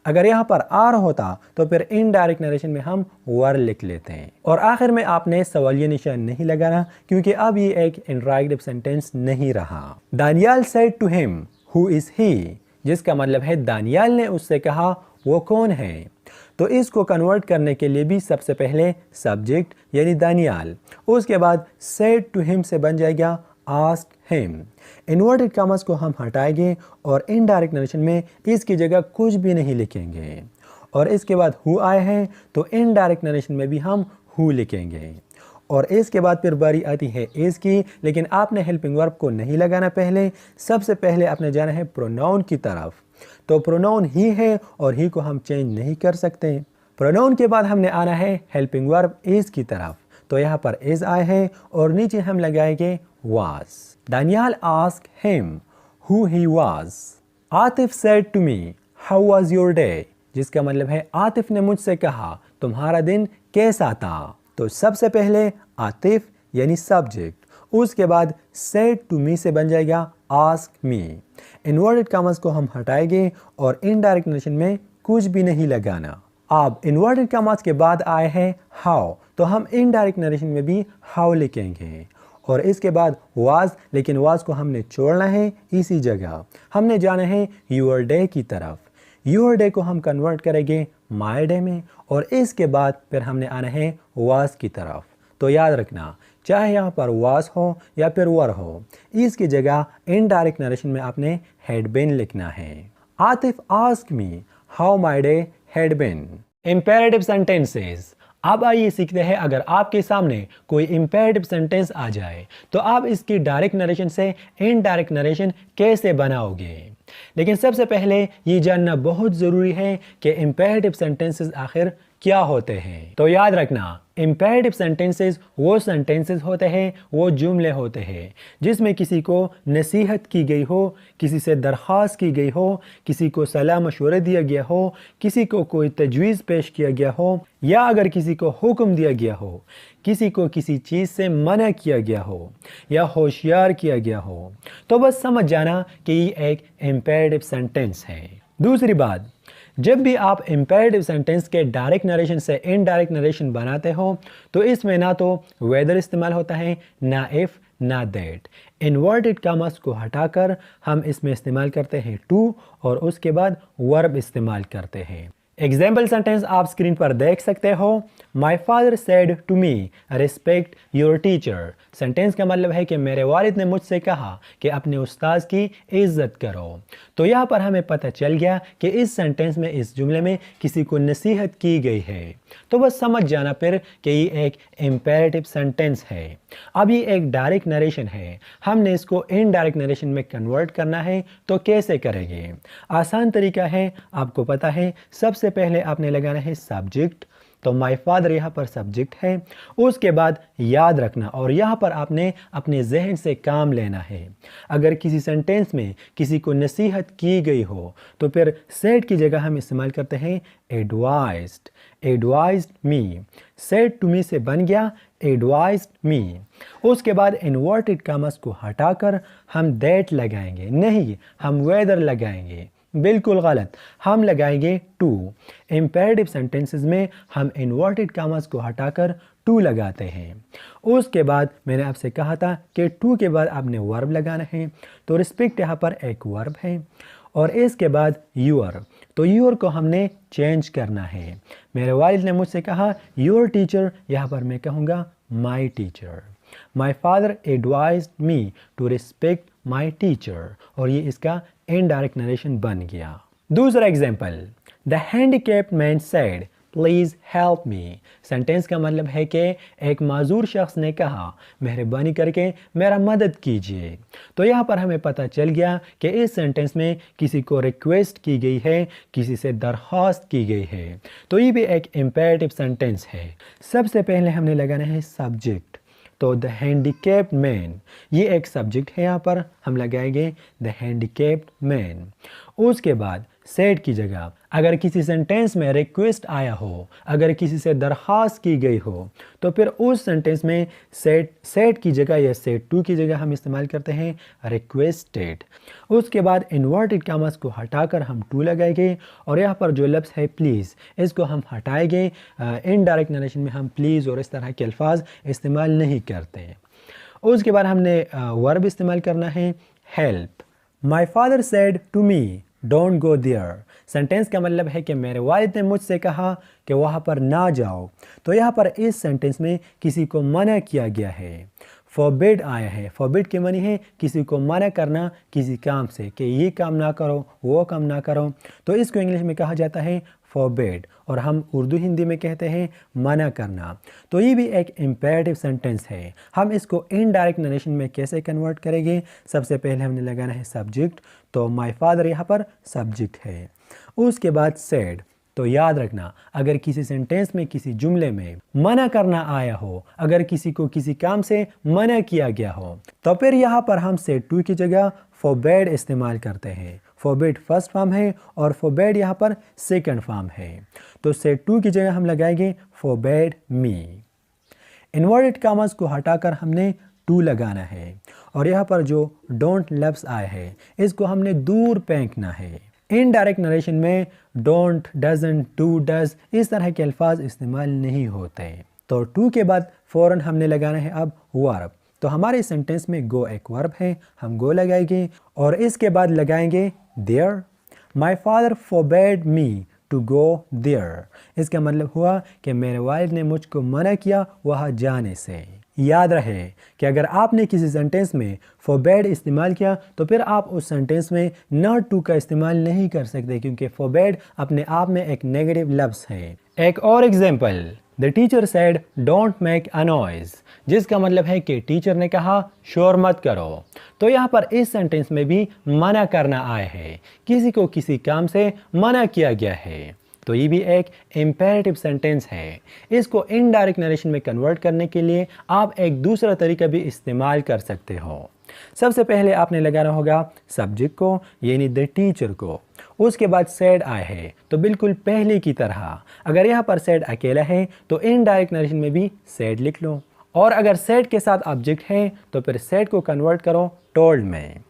[SPEAKER 2] अगर यहाँ पर आर होता तो फिर इनडायरेक्ट नरेशन में हम वर लिख लेते हैं। और आखिर में आपने सवालिया निशान नहीं लगाना क्योंकि अब ये एक इंट्राइटिव सेंटेंस नहीं रहा। Daniyal said to him who is he, जिसका मतलब है दानियाल ने उससे कहा वो कौन है। तो इसको कन्वर्ट करने के लिए भी सबसे पहले सब्जेक्ट यानी दानियाल, उसके बाद सेड टू हिम से बन जाएगा आस्क हिम। इन्वर्टेड कॉमास को हम हटाएंगे और इनडायरेक्ट नरेशन में इसकी जगह कुछ भी नहीं लिखेंगे। और इसके बाद हु आए हैं तो इनडायरेक्ट नरेशन में भी हम हु लिखेंगे। और इसके बाद फिर बारी आती है इज़ की, लेकिन आपने हेल्पिंग वर्ब को नहीं लगाना पहले। सबसे पहले आपने जाना है प्रोनाउन की तरफ। तो प्रोनाउन ही है और ही को हम चेंज नहीं कर सकते। प्रोनाउन के बाद हमने आना है हेल्पिंग वर्ब इज़ की तरफ। तो यहाँ पर इज़ आए हैं और नीचे हम लगाएंगे was. Daniel asked him who he was. Atif said to me, how was your day? जिसका मतलब है आतिफ ने मुझसे कहा तुम्हारा दिन कैसा था। तो सबसे पहले आतिफ यानी सब्जेक्ट, उसके बाद said to me से बन जाएगा ask me। इन्वर्टेड कॉमास को हम हटाएंगे और इनडायरेक्ट नरेशन में कुछ भी नहीं लगाना। अब इन्वर्टेड कॉमास के बाद आए हैं हाउ, तो हम इनडायरेक्ट नरेशन में भी हाउ लिखेंगे। और इसके बाद वाज, लेकिन वाज को हमने छोड़ना है इसी जगह। हमने जाना है यूर डे की तरफ। यूर डे को हम कन्वर्ट करेंगे माय डे में, और इसके बाद फिर हमने आना है वाज की तरफ। तो याद रखना, चाहे यहाँ पर वाज हो या फिर वर हो, इसकी जगह इनडायरेक्ट नरेशन में आपने हैड बीन लिखना है। Atif ask me how my day had been. Imperative sentences. अब आइए सीखते हैं, अगर आपके सामने कोई इंपेरेटिव सेंटेंस आ जाए तो आप इसकी डायरेक्ट नरेशन से इनडायरेक्ट नरेशन कैसे बनाओगे। लेकिन सबसे पहले ये जानना बहुत ज़रूरी है कि इंपेरेटिव सेंटेंसेस आखिर क्या होते हैं। तो याद रखना, इंपेरेटिव सेंटेंसेस वो सेंटेंसेस होते हैं, वो जुमले होते हैं जिसमें किसी को नसीहत की गई हो, किसी से दरख्वास्त की गई हो, किसी को सलाह मशवरा दिया गया हो, किसी को कोई तजवीज़ पेश किया गया हो, या अगर किसी को हुक्म दिया गया हो, किसी को किसी चीज़ से मना किया गया हो या होशियार किया गया हो। तो बस समझ जाना कि ये एक इंपेरेटिव सेंटेंस है। दूसरी बात, जब भी आप इंपेरेटिव सेंटेंस के डायरेक्ट नरेशन से इनडायरेक्ट नरेशन बनाते हो तो इसमें ना तो वेदर इस्तेमाल होता है, ना इफ़, ना दैट। इन्वर्टेड कॉमास को हटाकर हम इसमें इस्तेमाल करते हैं टू, और उसके बाद वर्ब इस्तेमाल करते हैं। एग्जाम्पल सेंटेंस आप स्क्रीन पर देख सकते हो। My father said to me respect your teacher. Sentence का मतलब है कि मेरे वालिद ने मुझसे कहा कि अपने उस्ताद की इज्जत करो। तो यहाँ पर हमें पता चल गया कि इस सेंटेंस में, इस जुमले में किसी को नसीहत की गई है। तो बस समझ जाना फिर कि ये एक इम्पेरेटिव सेंटेंस है। अब ये एक डायरेक्ट नरेशन है, हमने इसको इनडायरेक्ट नरेशन में कन्वर्ट करना है। तो कैसे करेंगे? आसान तरीका है, आपको पता है। सबसे पहले आपने लगाना है सब्जेक्ट। तो माय फादर यहाँ पर सब्जेक्ट है। उसके बाद याद रखना, और यहाँ पर आपने अपने जहन से काम लेना है। अगर किसी सेंटेंस में किसी को नसीहत की गई हो तो फिर सेड की जगह हम इस्तेमाल करते हैं advised. Advised me, said to me से बन गया एडवाइज्ड मी। उसके बाद इन्वर्टेड कॉमास को हटाकर हम दैट लगाएंगे, नहीं, हम वेदर लगाएंगे। बिल्कुल गलत, हम लगाएंगे टू। इम्पेरेटिव सेंटेंसेस में हम इन्वर्टेड कॉमास को हटाकर टू लगाते हैं। उसके बाद मैंने आपसे कहा था कि टू के बाद आपने वर्ब लगाना है। तो रिस्पेक्ट यहाँ पर एक वर्ब है, और इसके बाद यूर। तो यूर को हमने चेंज करना है। मेरे वालिद ने मुझसे कहा योर टीचर, यहाँ पर मैं कहूँगा my teacher. My father advised me to respect my teacher, और ये इसका इनडायरेक्ट नरेशन बन गया। दूसरा example, the handicapped man said please help me. Sentence का मतलब है कि एक माजूर शख्स ने कहा मेहरबानी करके मेरा मदद कीजिए। तो यहाँ पर हमें पता चल गया कि इस सेंटेंस में किसी को रिक्वेस्ट की गई है, किसी से दरख्वास्त की गई है। तो ये भी एक इम्पेरेटिव सेंटेंस है। सबसे पहले हमने लगाना है सब्जेक्ट। तो द हैंडीकैप्ड मैन, ये एक सब्जेक्ट है, यहाँ पर हम लगाएंगे द हैंडीकैप्ड मैन। उसके बाद सेड की जगह अगर किसी सेंटेंस में रिक्वेस्ट आया हो, अगर किसी से दरख्वास्त की गई हो, तो फिर उस सेंटेंस में सेड की जगह या सेड टू की जगह हम इस्तेमाल करते हैं रिक्वेस्टेड। उसके बाद इन्वर्टेड कॉमास को हटाकर हम टू लगाएंगे और यहाँ पर जो लफ्ज़ है प्लीज़, इसको हम हटाएंगे। इनडायरेक्ट नरेशन में हम प्लीज़ और इस तरह के अल्फाज इस्तेमाल नहीं करते हैं। उसके बाद हमने वर्ब इस्तेमाल करना है help. My father said to me don't go there. Sentence का मतलब है कि मेरे वालिद ने मुझसे कहा कि वहाँ पर ना जाओ। तो यहाँ पर इस सेंटेंस में किसी को मना किया गया है। फॉरबिड आया है। फॉरबिड के मानी है किसी को मना करना किसी काम से, कि ये काम ना करो, वो काम ना करो। तो इसको इंग्लिश में कहा जाता है फॉरबिड, और हम उर्दू हिंदी में कहते हैं मना करना। तो ये भी एक इम्पेरेटिव सेंटेंस है। हम इसको इनडायरेक्ट नरेशन में कैसे कन्वर्ट करेंगे? सबसे पहले हमने लगाना है सब्जेक्ट। तो माय फादर यहाँ पर सब्जेक्ट है। उसके बाद सेड। तो याद रखना, अगर किसी सेंटेंस में, किसी जुमले में मना करना आया हो, अगर किसी को किसी काम से मना किया गया हो, तो फिर यहाँ पर हम सेड टू की जगह फॉरबिड इस्तेमाल करते हैं। फॉरबिड फर्स्ट फॉर्म है और फॉरबिड यहाँ पर सेकंड फॉर्म है। तो सेड टू की जगह हम लगाएंगे फॉरबिड मी। इन्वर्टेड कॉमास को हटाकर हमने टू लगाना है और यहाँ पर जो डोंट लफ्ज़ आए हैं इसको हमने दूर फेंकना है। इनडायरेक्ट नरेशन में डोंट, डजंट, डू, डज इस तरह के अल्फाज इस्तेमाल नहीं होते। तो टू के बाद फ़ौरन हमने लगाना है अब वर्ब। तो हमारे सेंटेंस में गो एक वर्ब है, हम गो लगाएंगे और इसके बाद लगाएंगे there. My father forbid me to go there. इसका मतलब हुआ कि मेरे वालिद ने मुझको मना किया वहाँ जाने से। याद रहे कि अगर आपने किसी सेंटेंस में फॉरबिड इस्तेमाल किया तो फिर आप उस सेंटेंस में नॉट टू का इस्तेमाल नहीं कर सकते, क्योंकि फॉरबिड अपने आप में एक नेगेटिव लफ्ज़ है। एक और example, the teacher said don't make a noise, जिसका मतलब है कि टीचर ने कहा शोर मत करो। तो यहाँ पर इस सेंटेंस में भी मना करना आया है, किसी को किसी काम से मना किया गया है। तो ये भी एक इम्पेरेटिव सेंटेंस है। इसको इनडायरेक्ट नरेशन में कन्वर्ट करने के लिए आप एक दूसरा तरीका भी इस्तेमाल कर सकते हो। सबसे पहले आपने लगाना होगा सब्जेक्ट को, यानी द टीचर को। उसके बाद सेड आया है, तो बिल्कुल पहले की तरह अगर यहाँ पर सेड अकेला है तो इनडायरेक्ट नरेशन में भी सेड लिख लो, और अगर सेड के साथ ऑब्जेक्ट है तो फिर सेड को कन्वर्ट करो टोल्ड में।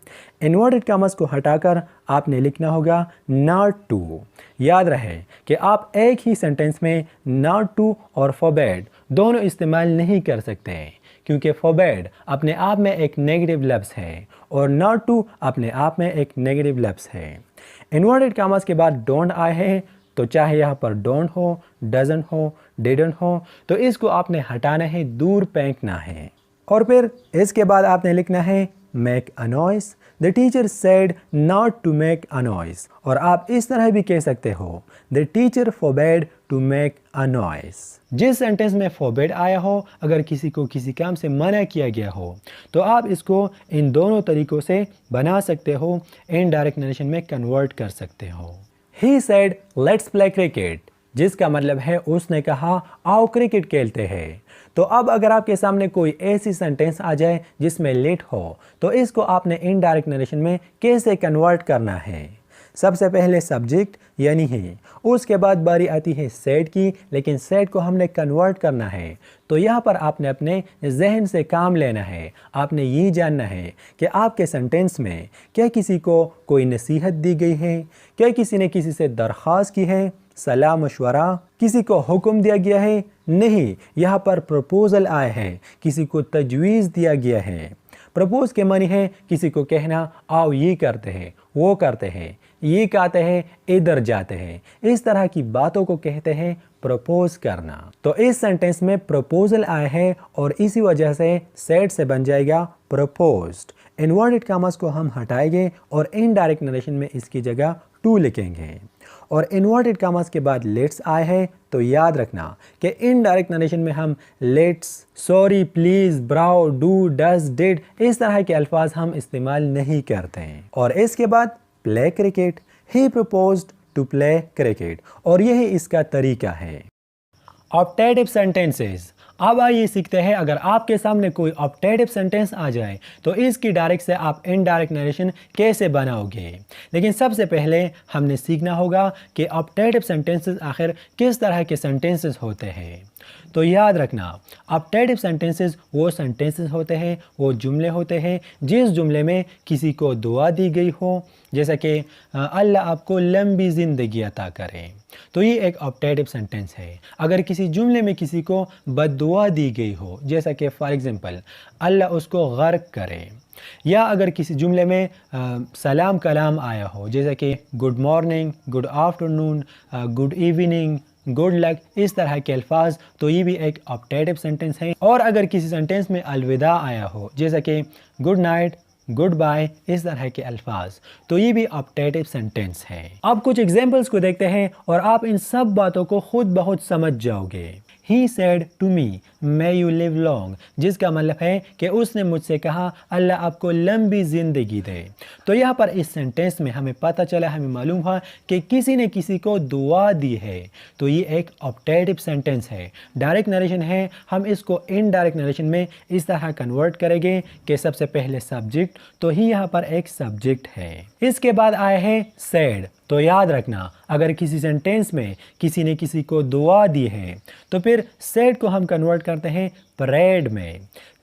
[SPEAKER 2] इन्वर्टेड कॉमास को हटाकर आपने लिखना होगा नॉट टू। याद रहे कि आप एक ही सेंटेंस में नॉट टू और फॉरबिड दोनों इस्तेमाल नहीं कर सकते, क्योंकि फॉरबिड अपने आप में एक नेगेटिव लफ्ज़ है और नॉट टू अपने आप में एक नेगेटिव लफ्ज़ है। इन्वर्टेड कॉमास के बाद डोंट आए हैं, तो चाहे यहाँ पर डोंट हो, डजंट हो, डिडंट हो, तो इसको आपने हटाना है, दूर फेंकना है। और फिर इसके बाद आपने लिखना है make a noise. The teacher said not to make a noise. और आप इस तरह भी कह सकते हो the teacher forbid to make a noise. जिस सेंटेंस में फॉरबिड आया हो, अगर किसी को किसी काम से मना किया गया हो, तो आप इसको इन दोनों तरीक़ों से बना सकते हो, इनडायरेक्ट नरेशन में कन्वर्ट कर सकते हो। He said let's play cricket, जिसका मतलब है उसने कहा आओ क्रिकेट खेलते हैं। तो अब अगर आपके सामने कोई ऐसी सेंटेंस आ जाए जिसमें लेट हो, तो इसको आपने इनडायरेक्ट नरेशन में कैसे कन्वर्ट करना है? सबसे पहले सब्जेक्ट यानी ही, उसके बाद बारी आती है सेड की, लेकिन सेड को हमने कन्वर्ट करना है। तो यहाँ पर आपने अपने जहन से काम लेना है। आपने ये जानना है कि आपके सेंटेंस में क्या किसी को कोई नसीहत दी गई है, क्या किसी ने किसी से दरख्वास्त की है, सलाह मशवरा, किसी को हुक्म दिया गया है? नहीं, यहाँ पर प्रपोजल आया है, किसी को तजवीज़ दिया गया है। प्रपोज के मानी है किसी को कहना आओ ये करते हैं, वो करते हैं, ये कहते हैं, इधर जाते हैं, इस तरह की बातों को कहते हैं प्रपोज करना। तो इस सेंटेंस में प्रपोजल आया है और इसी वजह से सेड से बन जाएगा प्रपोज्ड। इन्वर्टेड कॉमास को हम हटाएंगे और इनडायरेक्ट नरेशन में इसकी जगह टू लिखेंगे। और इन्वर्टेड कामास के बाद लेट्स आए हैं, तो याद रखना कि इनडायरेक्ट नरेशन में हम let's, sorry, please, brow, do, does, did इस तरह के अल्फाज हम इस्तेमाल नहीं करते हैं। और इसके बाद play cricket, he proposed to play cricket, और यही इसका तरीका है। Optative sentences. अब आइए सीखते हैं, अगर आपके सामने कोई ऑप्टेटिव सेंटेंस आ जाए तो इसकी डायरेक्ट से आप इनडायरेक्ट नरेशन कैसे बनाओगे। लेकिन सबसे पहले हमने सीखना होगा कि ऑप्टेटिव सेंटेंसेस आखिर किस तरह के सेंटेंसेस होते हैं। तो याद रखना, ऑप्टेटिव सेंटेंसेस वो सेंटेंसेस होते हैं, वो जुमले होते हैं जिस जुमले में किसी को दुआ दी गई हो, जैसा कि अल्लाह आपको लंबी ज़िंदगी अता करे, तो ये एक ऑप्टेटिव सेंटेंस है। अगर किसी जुमले में किसी को बद्दुआ दी गई हो, जैसा कि फॉर एग्ज़ाम्पल अल्लाह उसको गर्क करे, या अगर किसी जुमले में सलाम कलाम आया हो, जैसा कि good morning, good afternoon, good evening, good luck, इस तरह के अल्फाज, तो ये भी एक ऑप्टेटिव सेंटेंस है। और अगर किसी सेंटेंस में अलविदा आया हो, जैसा कि गुड नाइट, गुड बाय, इस तरह के अल्फाज, तो ये भी ऑप्टेटिव सेंटेंस है। अब कुछ एग्जांपल्स को देखते हैं और आप इन सब बातों को खुद बहुत समझ जाओगे। He said to me, may you live long, जिसका मतलब है कि उसने मुझसे कहा अल्लाह आपको लंबी ज़िंदगी दे। तो यहाँ पर इस सेंटेंस में हमें पता चला, हमें मालूम हुआ कि किसी ने किसी को दुआ दी है, तो ये एक ऑप्टेटिव सेंटेंस है। डायरेक्ट नरेशन है, हम इसको इनडायरेक्ट नरेशन में इस तरह कन्वर्ट करेंगे कि सबसे पहले सब्जेक्ट, तो ही यहाँ पर एक सब्जेक्ट है। इसके बाद आए हैं सैड। तो याद रखना, अगर किसी सेंटेंस में किसी ने किसी को दुआ दी है तो फिर सैड को हम कन्वर्ट करते हैं प्रेड में।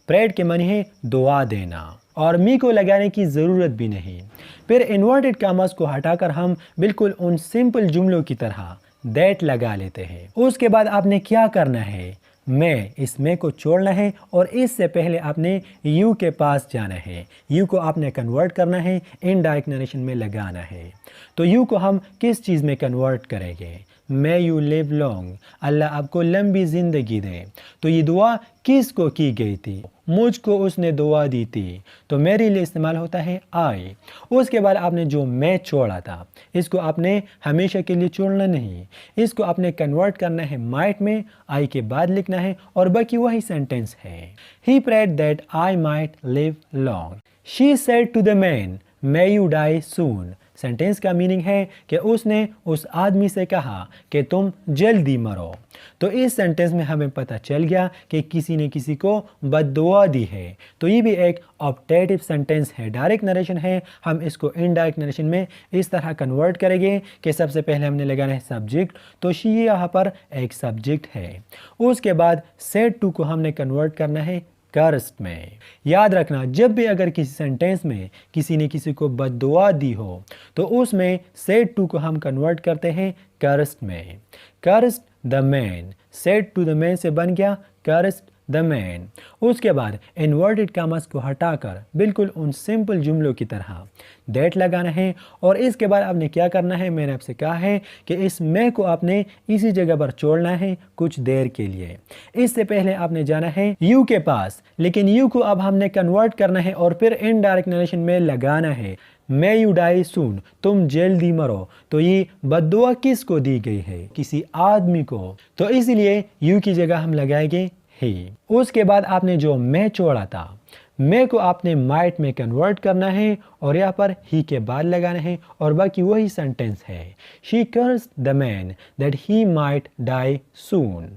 [SPEAKER 2] प्रेड के माने है दुआ देना, और मी को लगाने की ज़रूरत भी नहीं। फिर इन्वर्टेड कामास को हटाकर हम बिल्कुल उन सिंपल जुमलों की तरह दैट लगा लेते हैं। उसके बाद आपने क्या करना है, मैं, इस में को छोड़ना है और इससे पहले आपने यू के पास जाना है। यू को आपने कन्वर्ट करना है, इनडायरेक्ट नरेशन में लगाना है। तो यू को हम किस चीज़ में कन्वर्ट करेंगे, मे यू लिव लॉन्ग, अल्लाह आपको लंबी ज़िंदगी दे। तो ये दुआ किसको की गई थी, मुझको उसने दुआ दी थी, तो मेरे लिए इस्तेमाल होता है आई। उसके बाद आपने जो मैं छोड़ा था, इसको आपने हमेशा के लिए छोड़ना नहीं, इसको आपने कन्वर्ट करना है माइट में, आई के बाद लिखना है और बाकी वही सेंटेंस है। He prayed that I might live long. She said to the man, may you die soon. Sentence का मीनिंग है कि उसने उस आदमी से कहा कि तुम जल्दी मरो। तो इस सेंटेंस में हमें पता चल गया कि किसी ने किसी को बद्दुआ दी है, तो ये भी एक ऑप्टेटिव सेंटेंस है। डायरेक्ट नरेशन है, हम इसको इनडायरेक्ट नरेशन में इस तरह कन्वर्ट करेंगे कि सबसे पहले हमने लगाना है सब्जेक्ट, तो शी यहाँ पर एक सब्जेक्ट है। उसके बाद सेड टू को हमने कन्वर्ट करना है कर्स्ट में। याद रखना, जब भी अगर किसी सेंटेंस में किसी ने किसी को बद्दुआ दी हो तो उसमें सेड टू को हम कन्वर्ट करते हैं कर्स्ट में। Cursed the man, said to the man से बन गया कर्स्ट द मैन। उसके बाद इन्वर्टेड कामास को हटाकर बिल्कुल उन सिंपल जुमलों की तरह दैट लगाना है और इसके बाद आपने क्या करना है, मैंने आपसे कहा है कि इस मैं को आपने इसी जगह पर छोड़ना है कुछ देर के लिए। इससे पहले आपने जाना है यू के पास, लेकिन यू को अब हमने कन्वर्ट करना है और फिर इनडायरेक्ट नरेशन में लगाना है मे यू डाई सून, तुम जल्दी मरो। तो ये बद्दुआ किसको दी गई है, किसी आदमी को, तो इसलिए यू की जगह हम लगाएंगे ही। उसके बाद आपने जो मैं छोड़ा था, मैं को आपने माइट में कन्वर्ट करना है और यहाँ पर ही के बाद लगाना है और बाकी वही सेंटेंस है। She cursed the man that he might die soon.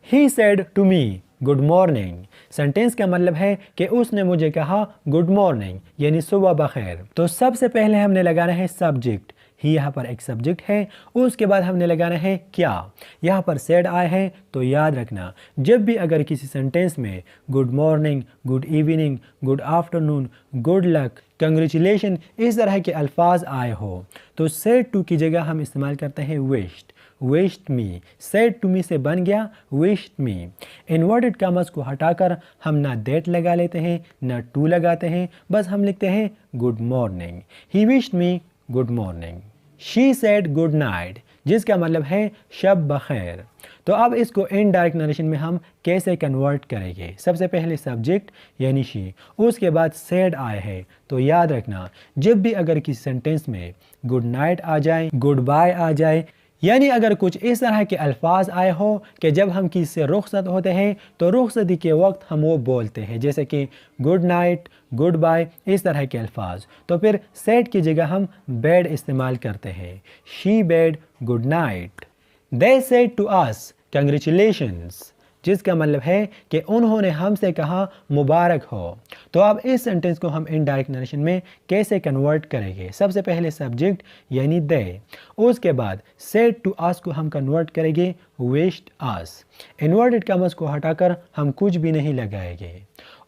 [SPEAKER 2] He said to me good morning. Sentence का मतलब है कि उसने मुझे कहा गुड मॉर्निंग, यानी सुबह बखैर। तो सबसे पहले हमने लगाना है सब्जेक्ट, ही यहाँ पर एक सब्जेक्ट है। उसके बाद हमने लगाना है क्या, यहाँ पर सेड आए हैं। तो याद रखना, जब भी अगर किसी सेंटेंस में good morning, good evening, good afternoon, good luck, congratulation इस तरह के अल्फाज आए हो तो सेड टू की जगह हम इस्तेमाल करते हैं wished. Wished me, said to me से बन गया विश्ड मी। इन्वर्टेड कामास को हटाकर हम ना दैट लगा लेते हैं ना टू लगाते हैं, बस हम लिखते हैं good morning. He wished me good morning. She said good night, जिसका मतलब है शब बखैर। तो अब इसको इनडायरेक्ट नरेशन में हम कैसे कन्वर्ट करेंगे? सबसे पहले सब्जेक्ट यानी शी, उसके बाद सेड आए हैं। तो याद रखना, जब भी अगर किसी सेंटेंस में गुड नाइट आ जाए, गुड बाय आ जाए, यानी अगर कुछ इस तरह के अल्फाज आए हो कि जब हम किसी से रुखसत होते हैं तो रुखसती के वक्त हम वो बोलते हैं, जैसे कि गुड नाइट, गुड बाय, इस तरह के अल्फाज, तो फिर सेड की जगह हम बेड इस्तेमाल करते हैं। She bade good night. They said to us congratulations, जिसका मतलब है कि उन्होंने हमसे कहा मुबारक हो। तो अब इस सेंटेंस को हम इनडायरेक्ट नरेशन में कैसे कन्वर्ट करेंगे? सबसे पहले सब्जेक्ट यानी दे, उसके बाद सेड टू अस को हम कन्वर्ट करेंगे विश्ड अस। इन्वर्टेड कॉमर्स को हटाकर हम कुछ भी नहीं लगाएंगे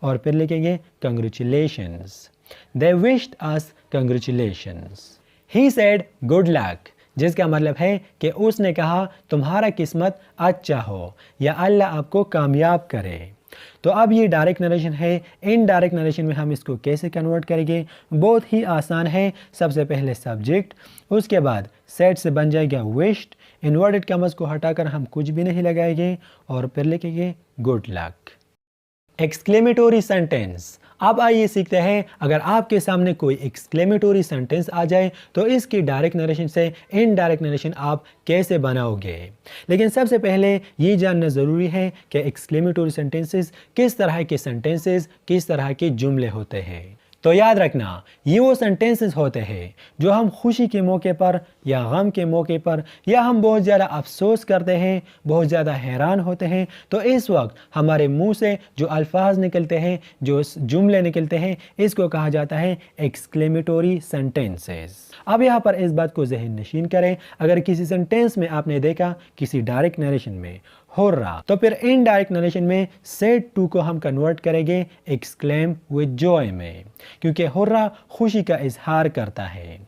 [SPEAKER 2] और फिर लिखेंगे congratulations. They wished us congratulations. He said good luck, जिसका मतलब है कि उसने कहा तुम्हारा किस्मत अच्छा हो या अल्लाह आपको कामयाब करे। तो अब ये डायरेक्ट नरेशन है। इनडायरेक्ट नरेशन में हम इसको कैसे कन्वर्ट करेंगे? बहुत ही आसान है। सबसे पहले सब्जेक्ट, उसके बाद सेड से बन जाएगा विश्ड, इन्वर्टेड कॉमर्स को हटाकर हम कुछ भी नहीं लगाएंगे और फिर लिखेंगे गुड लक। Exclamatory sentence. अब आइए सीखते हैं, अगर आपके सामने कोई एक्सक्लेमेटरी सेंटेंस आ जाए तो इसकी डायरेक्ट नरेशन से इनडायरेक्ट नरेशन आप कैसे बनाओगे। लेकिन सबसे पहले ये जानना ज़रूरी है कि एक्सक्लेमेटरी सेंटेंसेस किस तरह के सेंटेंसेस, किस तरह के जुमले होते हैं। तो याद रखना, ये वो सेंटेंसेस होते हैं जो हम खुशी के मौके पर या गम के मौके पर, या हम बहुत ज़्यादा अफसोस करते हैं, बहुत ज़्यादा हैरान होते हैं, तो इस वक्त हमारे मुंह से जो अल्फाज निकलते हैं, जो जुमले निकलते हैं, इसको कहा जाता है एक्सक्लेमेटरी सेंटेंसेस। अब यहाँ पर इस बात को जहन नशीन करें, अगर किसी सेंटेंस में आपने देखा किसी डायरेक्ट नरेशन में हुर्रा, तो फिर इनडायरेक्ट नरेशन में सेड टू को हम कन्वर्ट करेंगे एक्सक्लेम विद जॉय में, क्योंकि हुर्रा खुशी का इजहार करता है।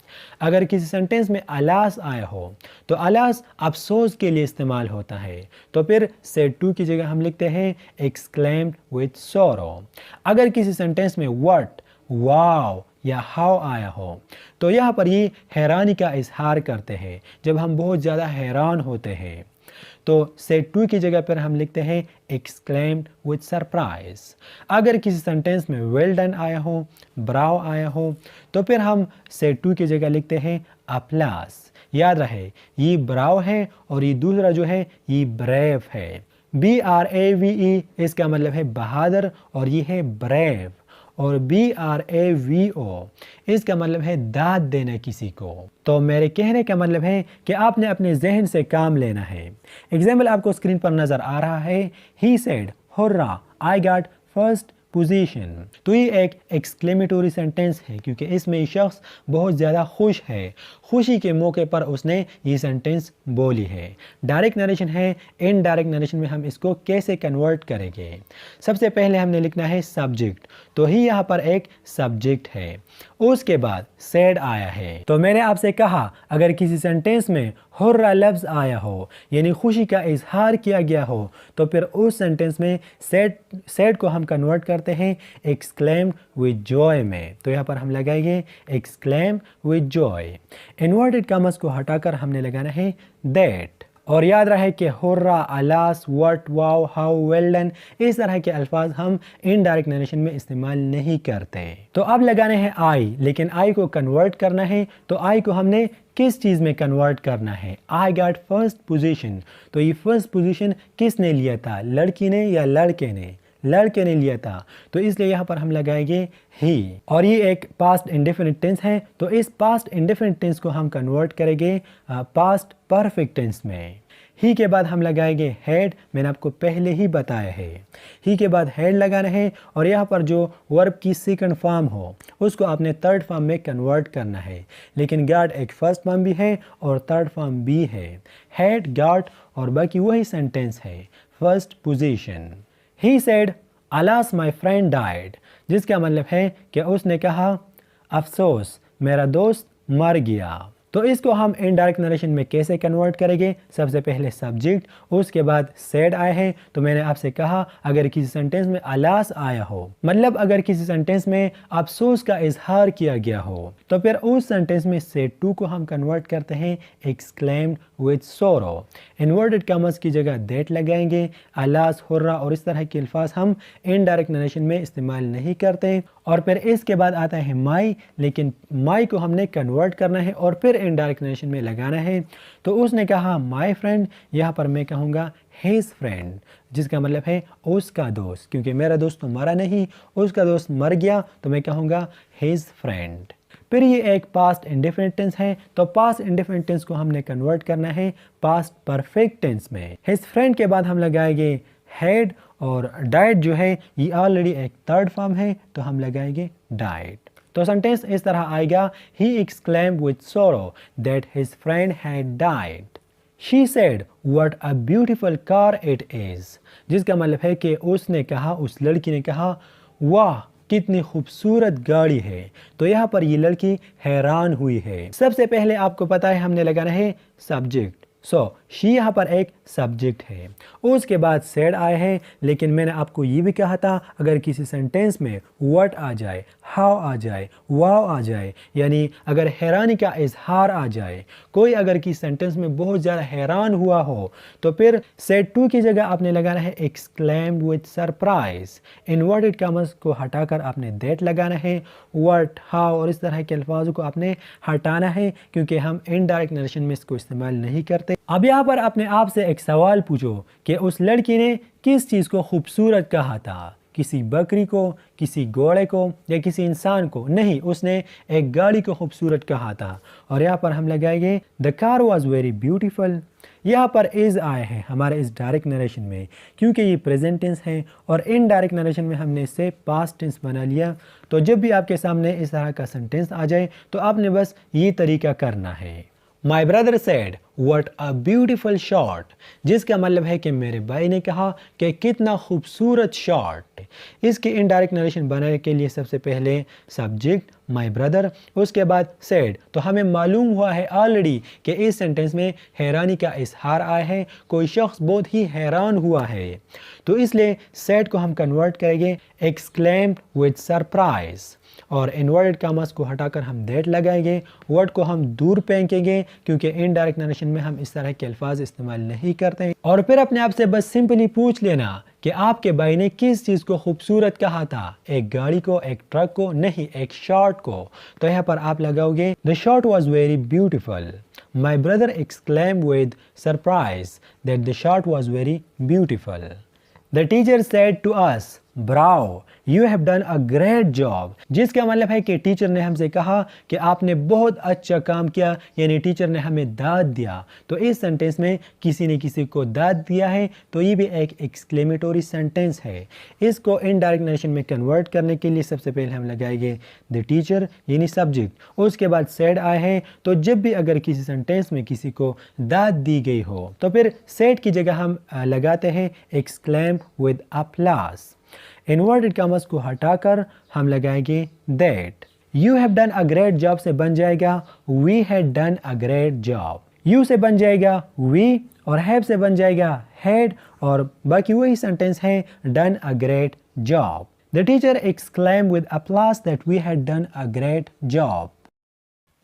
[SPEAKER 2] अगर किसी सेंटेंस में अलास आया हो तो अलास अफसोस के लिए इस्तेमाल होता है, तो फिर सेड टू की जगह हम लिखते हैं एक्सक्लेम विद सोरो। अगर किसी सेंटेंस में व्हाट, वाव या हाउ आया हो तो यहाँ पर ये हैरानी का इजहार करते हैं, जब हम बहुत ज़्यादा हैरान होते हैं। तो सेड टू की जगह पर हम लिखते हैं एक्सक्लेम्ड विद सरप्राइज। अगर किसी सेंटेंस में वेल डन आया हो, ब्राव आया हो, तो फिर हम सेड टू की जगह लिखते हैं अप्लास। याद रहे, ये ब्राव है और ये दूसरा जो है ये ब्रेव है। BRAVE इसका मतलब है बहादुर और ये है ब्रेव, और BRAVO इसका मतलब है दाद देना किसी को। तो मेरे कहने का मतलब है कि आपने अपने जहन से काम लेना है। एग्जाम्पल आपको स्क्रीन पर नज़र आ रहा है। He said hurrah I got first position. तो ये एक एक्सक्लेमेटरी सेंटेंस है, क्योंकि इसमें ये शख्स बहुत ज़्यादा खुश है, खुशी के मौके पर उसने ये सेंटेंस बोली है। डायरेक्ट नरेशन है। इनडायरेक्ट नरेशन में हम इसको कैसे कन्वर्ट करेंगे? सबसे पहले हमने लिखना है सब्जेक्ट, तो ही यहाँ पर एक सब्जेक्ट है, उसके बाद सेड आया है। तो मैंने आपसे कहा अगर किसी सेंटेंस में हुर्रा लफ्ज़ आया हो यानी खुशी का इजहार किया गया हो, तो फिर उस सेंटेंस में सेड को हम कन्वर्ट करते हैं एक्सक्लेम विद जॉय में। तो यहाँ पर हम लगाएंगे exclaim with Joy. Inverted commas को हटाकर हमने लगाना है दैट। और याद रहे कि hurrah, alas, what, wow, how, well done, इस तरह के अल्फाज हम इनडायरेक्ट नरेशन में इस्तेमाल नहीं करते। तो अब लगाने हैं आई, लेकिन आई को कन्वर्ट करना है, तो आई को हमने किस चीज़ में कन्वर्ट करना है? I got first position. तो ये फर्स्ट पोजीशन किसने लिया था, लड़की ने या लड़के ने? लड़के ने लिया था, तो इसलिए यहाँ पर हम लगाएंगे ही। और ये एक पास्ट इंडेफिनिट टेंस है, तो इस पास्ट इंडेफिनिट टेंस को हम कन्वर्ट करेंगे पास्ट परफेक्ट टेंस में। ही के बाद हम लगाएंगे हेड, मैंने आपको पहले ही बताया है। ही के बाद हेड लगाना है, और यहाँ पर जो वर्ब की सेकंड फॉर्म हो उसको आपने थर्ड फॉर्म में कन्वर्ट करना है। लेकिन गॉट एक फर्स्ट फॉर्म भी है और थर्ड फॉर्म भी है। हेड, गॉट और बाकी वही सेंटेंस है, first position. He said alas my friend died, जिसका मतलब है कि उसने कहा अफसोस मेरा दोस्त मर गया। तो इसको हम इनडायरेक्ट नरेशन में कैसे कन्वर्ट करेंगे? सबसे पहले सब्जेक्ट, उसके बाद सेड आए हैं। तो मैंने आपसे कहा अगर किसी सेंटेंस में अलास आया हो, मतलब अगर किसी सेंटेंस में अफसोस का इजहार किया गया हो, तो फिर उस सेंटेंस में सेड टू को हम कन्वर्ट करते हैं एक्सक्लेम्ड विद सोरो। इन्वर्टेड कॉमर्स की जगह दैट लगाएंगे। अलास, हुर्रा और इस तरह के अल्फाज हम इनडायरेक्ट नरेशन में इस्तेमाल नहीं करते। और फिर इसके बाद आता है माई, लेकिन माई को हमने कन्वर्ट करना है और फिर इनडायरेक्ट नरेशन में लगाना है। तो उसने कहा माई फ्रेंड, यहाँ पर मैं कहूँगा हिज फ्रेंड, जिसका मतलब है उसका दोस्त, क्योंकि मेरा दोस्त तो मरा नहीं, उसका दोस्त मर गया, तो मैं कहूँगा हिज फ्रेंड। फिर ये एक पास्ट इंडेफिनिट टेंस है, तो पास्ट इंडेफिनिट टेंस को हमने कन्वर्ट करना है पास्ट परफेक्ट टेंस में। हिज फ्रेंड के बाद हम लगाएंगे हैड, और डाइड जो है ये ऑलरेडी एक थर्ड फॉर्म है, तो हम लगाएंगे डाइड। तो सेंटेंस इस तरह आएगा, ही एक्सक्लेम्ड विद सोरो that his friend had died. She said what a beautiful car it is, जिसका मतलब है कि उसने कहा, उस लड़की ने कहा, वाह कितनी खूबसूरत गाड़ी है। तो यहाँ पर ये लड़की हैरान हुई है। सबसे पहले आपको पता है हमने लगाना है सब्जेक्ट, सो शी यहाँ पर एक सब्जेक्ट है। उसके बाद सेड आए हैं, लेकिन मैंने आपको ये भी कहा था अगर किसी सेंटेंस में व्हाट आ जाए, हाउ आ जाए, वाव आ जाए, यानी अगर हैरानी का इजहार आ जाए, कोई अगर किसी सेंटेंस में बहुत ज़्यादा हैरान हुआ हो, तो फिर सेड टू की जगह आपने लगाना है exclaimed with surprise. Inverted commas को हटाकर आपने दैट लगाना है। व्हाट, हाउ और इस तरह के अल्फाजों को आपने हटाना है, क्योंकि हम इनडायरेक्ट नरेशन में इसको इस्तेमाल नहीं करते। अब यहाँ पर अपने आप से एक सवाल पूछो कि उस लड़की ने किस चीज़ को खूबसूरत कहा था? किसी बकरी को, किसी घोड़े को या किसी इंसान को? नहीं, उसने एक गाड़ी को खूबसूरत कहा था। और यहाँ पर हम लगाएंगे the car was very beautiful. यहाँ पर इज़ आए हैं हमारे इस डायरेक्ट नरेशन में, क्योंकि ये प्रेजेंट टेंस है और इनडायरेक्ट नरेशन में हमने इससे पास्ट टेंस बना लिया। तो जब भी आपके सामने इस तरह का सेंटेंस आ जाए तो आपने बस ये तरीका करना है। My brother said, what a beautiful shot, जिसका मतलब है कि मेरे भाई ने कहा कि कितना खूबसूरत शॉट। इसकी इनडायरेक्ट नरेशन बनाने के लिए सबसे पहले सब्जेक्ट my brother, उसके बाद said। तो हमें मालूम हुआ है ऑलरेडी कि इस सेंटेंस में हैरानी का इजहार आया है, कोई शख्स बहुत ही हैरान हुआ है। तो इसलिए said को हम कन्वर्ट करेंगे exclaimed with surprise, और इन्वर्टेड कॉमर्स को हटाकर हम दैट लगाएंगे। वर्ड को हम दूर फेंकेंगे, क्योंकि इनडायरेक्ट नरेशन में हम इस तरह के अल्फाज इस्तेमाल नहीं करते। और फिर अपने आप से बस सिंपली पूछ लेना कि आपके भाई ने किस चीज़ को खूबसूरत कहा था? एक गाड़ी को, एक ट्रक को? नहीं, एक शॉट को। तो यहाँ पर आप लगाओगे the shot was very beautiful. My brother exclaimed with surprise that the shot was very beautiful. The teacher said to us, bravo, you have done a great job, जिसका मतलब है कि टीचर ने हमसे कहा कि आपने बहुत अच्छा काम किया, यानी टीचर ने हमें दाद दिया। तो इस सेंटेंस में किसी ने किसी को दाद दिया है, तो ये भी एक एक्सक्लेमेटरी सेंटेंस है। इसको इनडायरेक्ट नरेशन में कन्वर्ट करने के लिए सबसे पहले हम लगाएंगे द टीचर यानी सब्जेक्ट, उसके बाद सेड आए हैं। तो जब भी अगर किसी सेंटेंस में किसी को दाद दी गई हो, तो फिर सेड की जगह हम लगाते हैं exclaim with applause. Inverted commas को हटाकर हम लगाएंगे that. You have done a great job से बन जाएगा we had done a great job. You से बन जाएगा वी, और हैव से बन जाएगा हैड, और बाकी वही सेंटेंस है done a great job. The teacher exclaimed with applause that we had done a great job.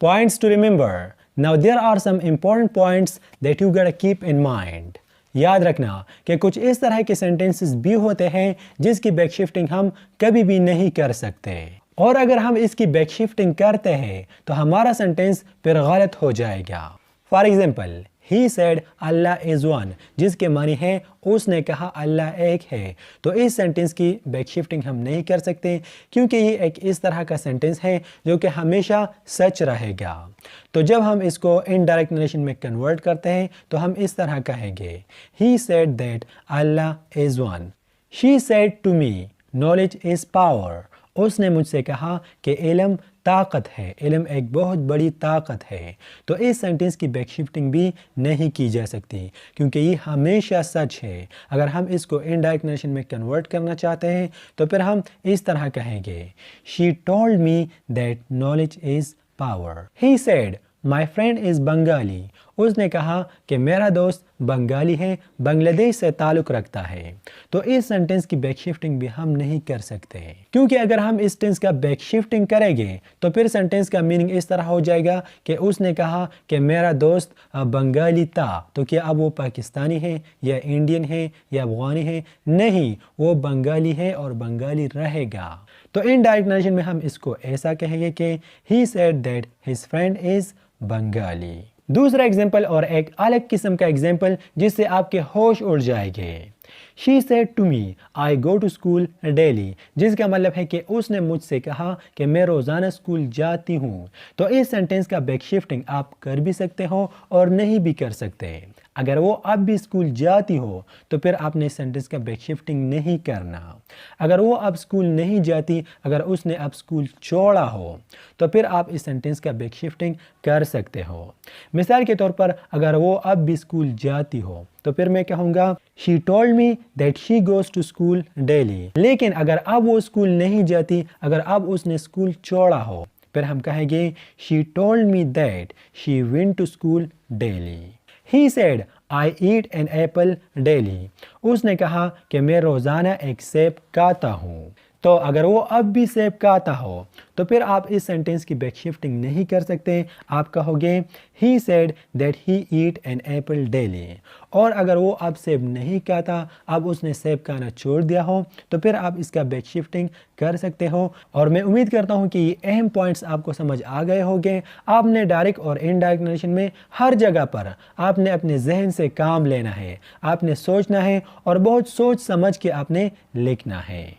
[SPEAKER 2] Points to remember. Now there are some important points that you gotta keep in mind. याद रखना कि कुछ इस तरह के sentences भी होते हैं जिसकी बैक शिफ्टिंग हम कभी भी नहीं कर सकते, और अगर हम इसकी बैक शिफ्टिंग करते हैं तो हमारा सेंटेंस फिर गलत हो जाएगा। For example, he said Allah is one, जिसके मानी है उसने कहा अल्लाह एक है। तो इस सेंटेंस की बैक शिफ्टिंग हम नहीं कर सकते, क्योंकि ये एक इस तरह का सेंटेंस है जो कि हमेशा सच रहेगा। तो जब हम इसको इनडायरेक्ट नरेशन में कन्वर्ट करते हैं तो हम इस तरह कहेंगे, he said that Allah is one. She said to me knowledge is power, उसने मुझसे कहा कि इल्म ताकत है, इल्म एक बहुत बड़ी ताकत है। तो इस सेंटेंस की बैक शिफ्टिंग भी नहीं की जा सकती, क्योंकि ये हमेशा सच है। अगर हम इसको इनडायरेक्ट नरेशन में कन्वर्ट करना चाहते हैं तो फिर हम इस तरह कहेंगे, she told me that knowledge is power. He said my friend is Bengali. उसने कहा कि मेरा दोस्त बंगाली है, बांग्लादेश से ताल्लुक़ रखता है। तो इस सेंटेंस की बैक शिफ्टिंग भी हम नहीं कर सकते, क्योंकि अगर हम इस टेंस का बैक शिफ्टिंग करेंगे तो फिर सेंटेंस का मीनिंग इस तरह हो जाएगा कि उसने कहा कि मेरा दोस्त बंगाली था। तो क्या अब वो पाकिस्तानी है या इंडियन है या अफगानी है? नहीं, वो बंगाली है और बंगाली रहेगा। तो इनडायरेक्ट नरेशन में हम इसको ऐसा कहेंगे कि ही said that his friend is Bengali. दूसरा एग्जाम्पल और एक अलग किस्म का एग्जाम्पल जिससे आपके होश उड़ जाएंगे। She said to me, I go to school daily, जिसका मतलब है कि उसने मुझसे कहा कि मैं रोज़ाना स्कूल जाती हूँ। तो इस सेंटेंस का बैक शिफ्टिंग आप कर भी सकते हो और नहीं भी कर सकते। अगर वो अब भी स्कूल जाती हो तो फिर आपने सेंटेंस का बैक शिफ्टिंग नहीं करना। अगर वो अब स्कूल नहीं जाती, अगर उसने अब स्कूल छोड़ा हो तो फिर आप इस सेंटेंस का बैक शिफ्टिंग कर सकते हो। मिसाल के तौर पर अगर वो अब भी स्कूल जाती हो तो फिर मैं कहूँगा she told me that she goes to school daily. लेकिन अगर अब वो स्कूल नहीं जाती, अगर अब उसने स्कूल छोड़ा हो, फिर हम कहेंगे she told me that she went to school daily. He said I eat an apple daily. उसने कहा कि मैं रोज़ाना एक सेब खाता हूँ। तो अगर वो अब भी सेब खाता हो तो फिर आप इस सेंटेंस की बैक शिफ्टिंग नहीं कर सकते। आप कहोगे ही said that he eat an apple daily. और अगर वो अब सेब नहीं खाता, अब उसने सेब खाना छोड़ दिया हो, तो फिर आप इसका बैक शिफ्टिंग कर सकते हो। और मैं उम्मीद करता हूँ कि ये अहम पॉइंट्स आपको समझ आ गए होंगे। आपने डायरेक्ट और इनडायरेक्ट नरेशन में हर जगह पर आपने अपने जहन से काम लेना है, आपने सोचना है और बहुत सोच समझ के आपने लिखना है।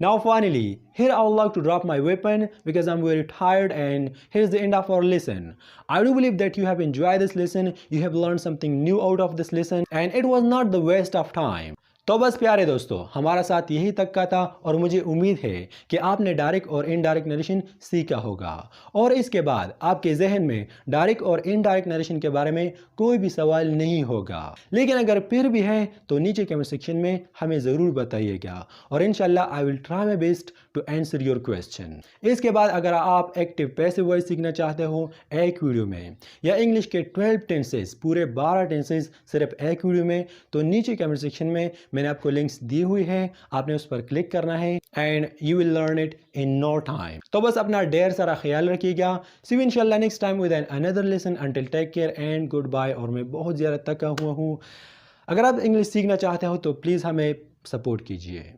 [SPEAKER 2] Now finally, here I would like to drop my weapon because I'm very tired, and here's the end of our lesson. I do believe that you have enjoyed this lesson, you have learned something new out of this lesson, and it was not the waste of time. तो बस प्यारे दोस्तों, हमारा साथ यही तक का था और मुझे उम्मीद है कि आपने डायरेक्ट और इनडायरेक्ट नरेशन सीखा होगा और इसके बाद आपके जहन में डायरेक्ट और इनडायरेक्ट नरेशन के बारे में कोई भी सवाल नहीं होगा। लेकिन अगर फिर भी है तो नीचे कमेंट सेक्शन में हमें ज़रूर बताइएगा और इंशाल्लाह I will try my best to answer your question. इसके बाद अगर आप एक्टिव पैसिव वॉइस सीखना चाहते हो एक वीडियो में, या इंग्लिश के 12 टेंसेस, पूरे 12 टेंसेस सिर्फ एक वीडियो में, तो नीचे कमेंट सेक्शन में मैंने आपको लिंक्स दी हुई है, आपने उस पर क्लिक करना है and you will learn it in no time. तो बस अपना ढेर सारा ख्याल रखिएगा। सी यू इंशाल्लाह next time with an another lesson. Until take care and good bye. और मैं बहुत ज़्यादा थका हुआ हूँ। अगर आप इंग्लिश सीखना चाहते हो तो प्लीज़ हमें सपोर्ट कीजिए।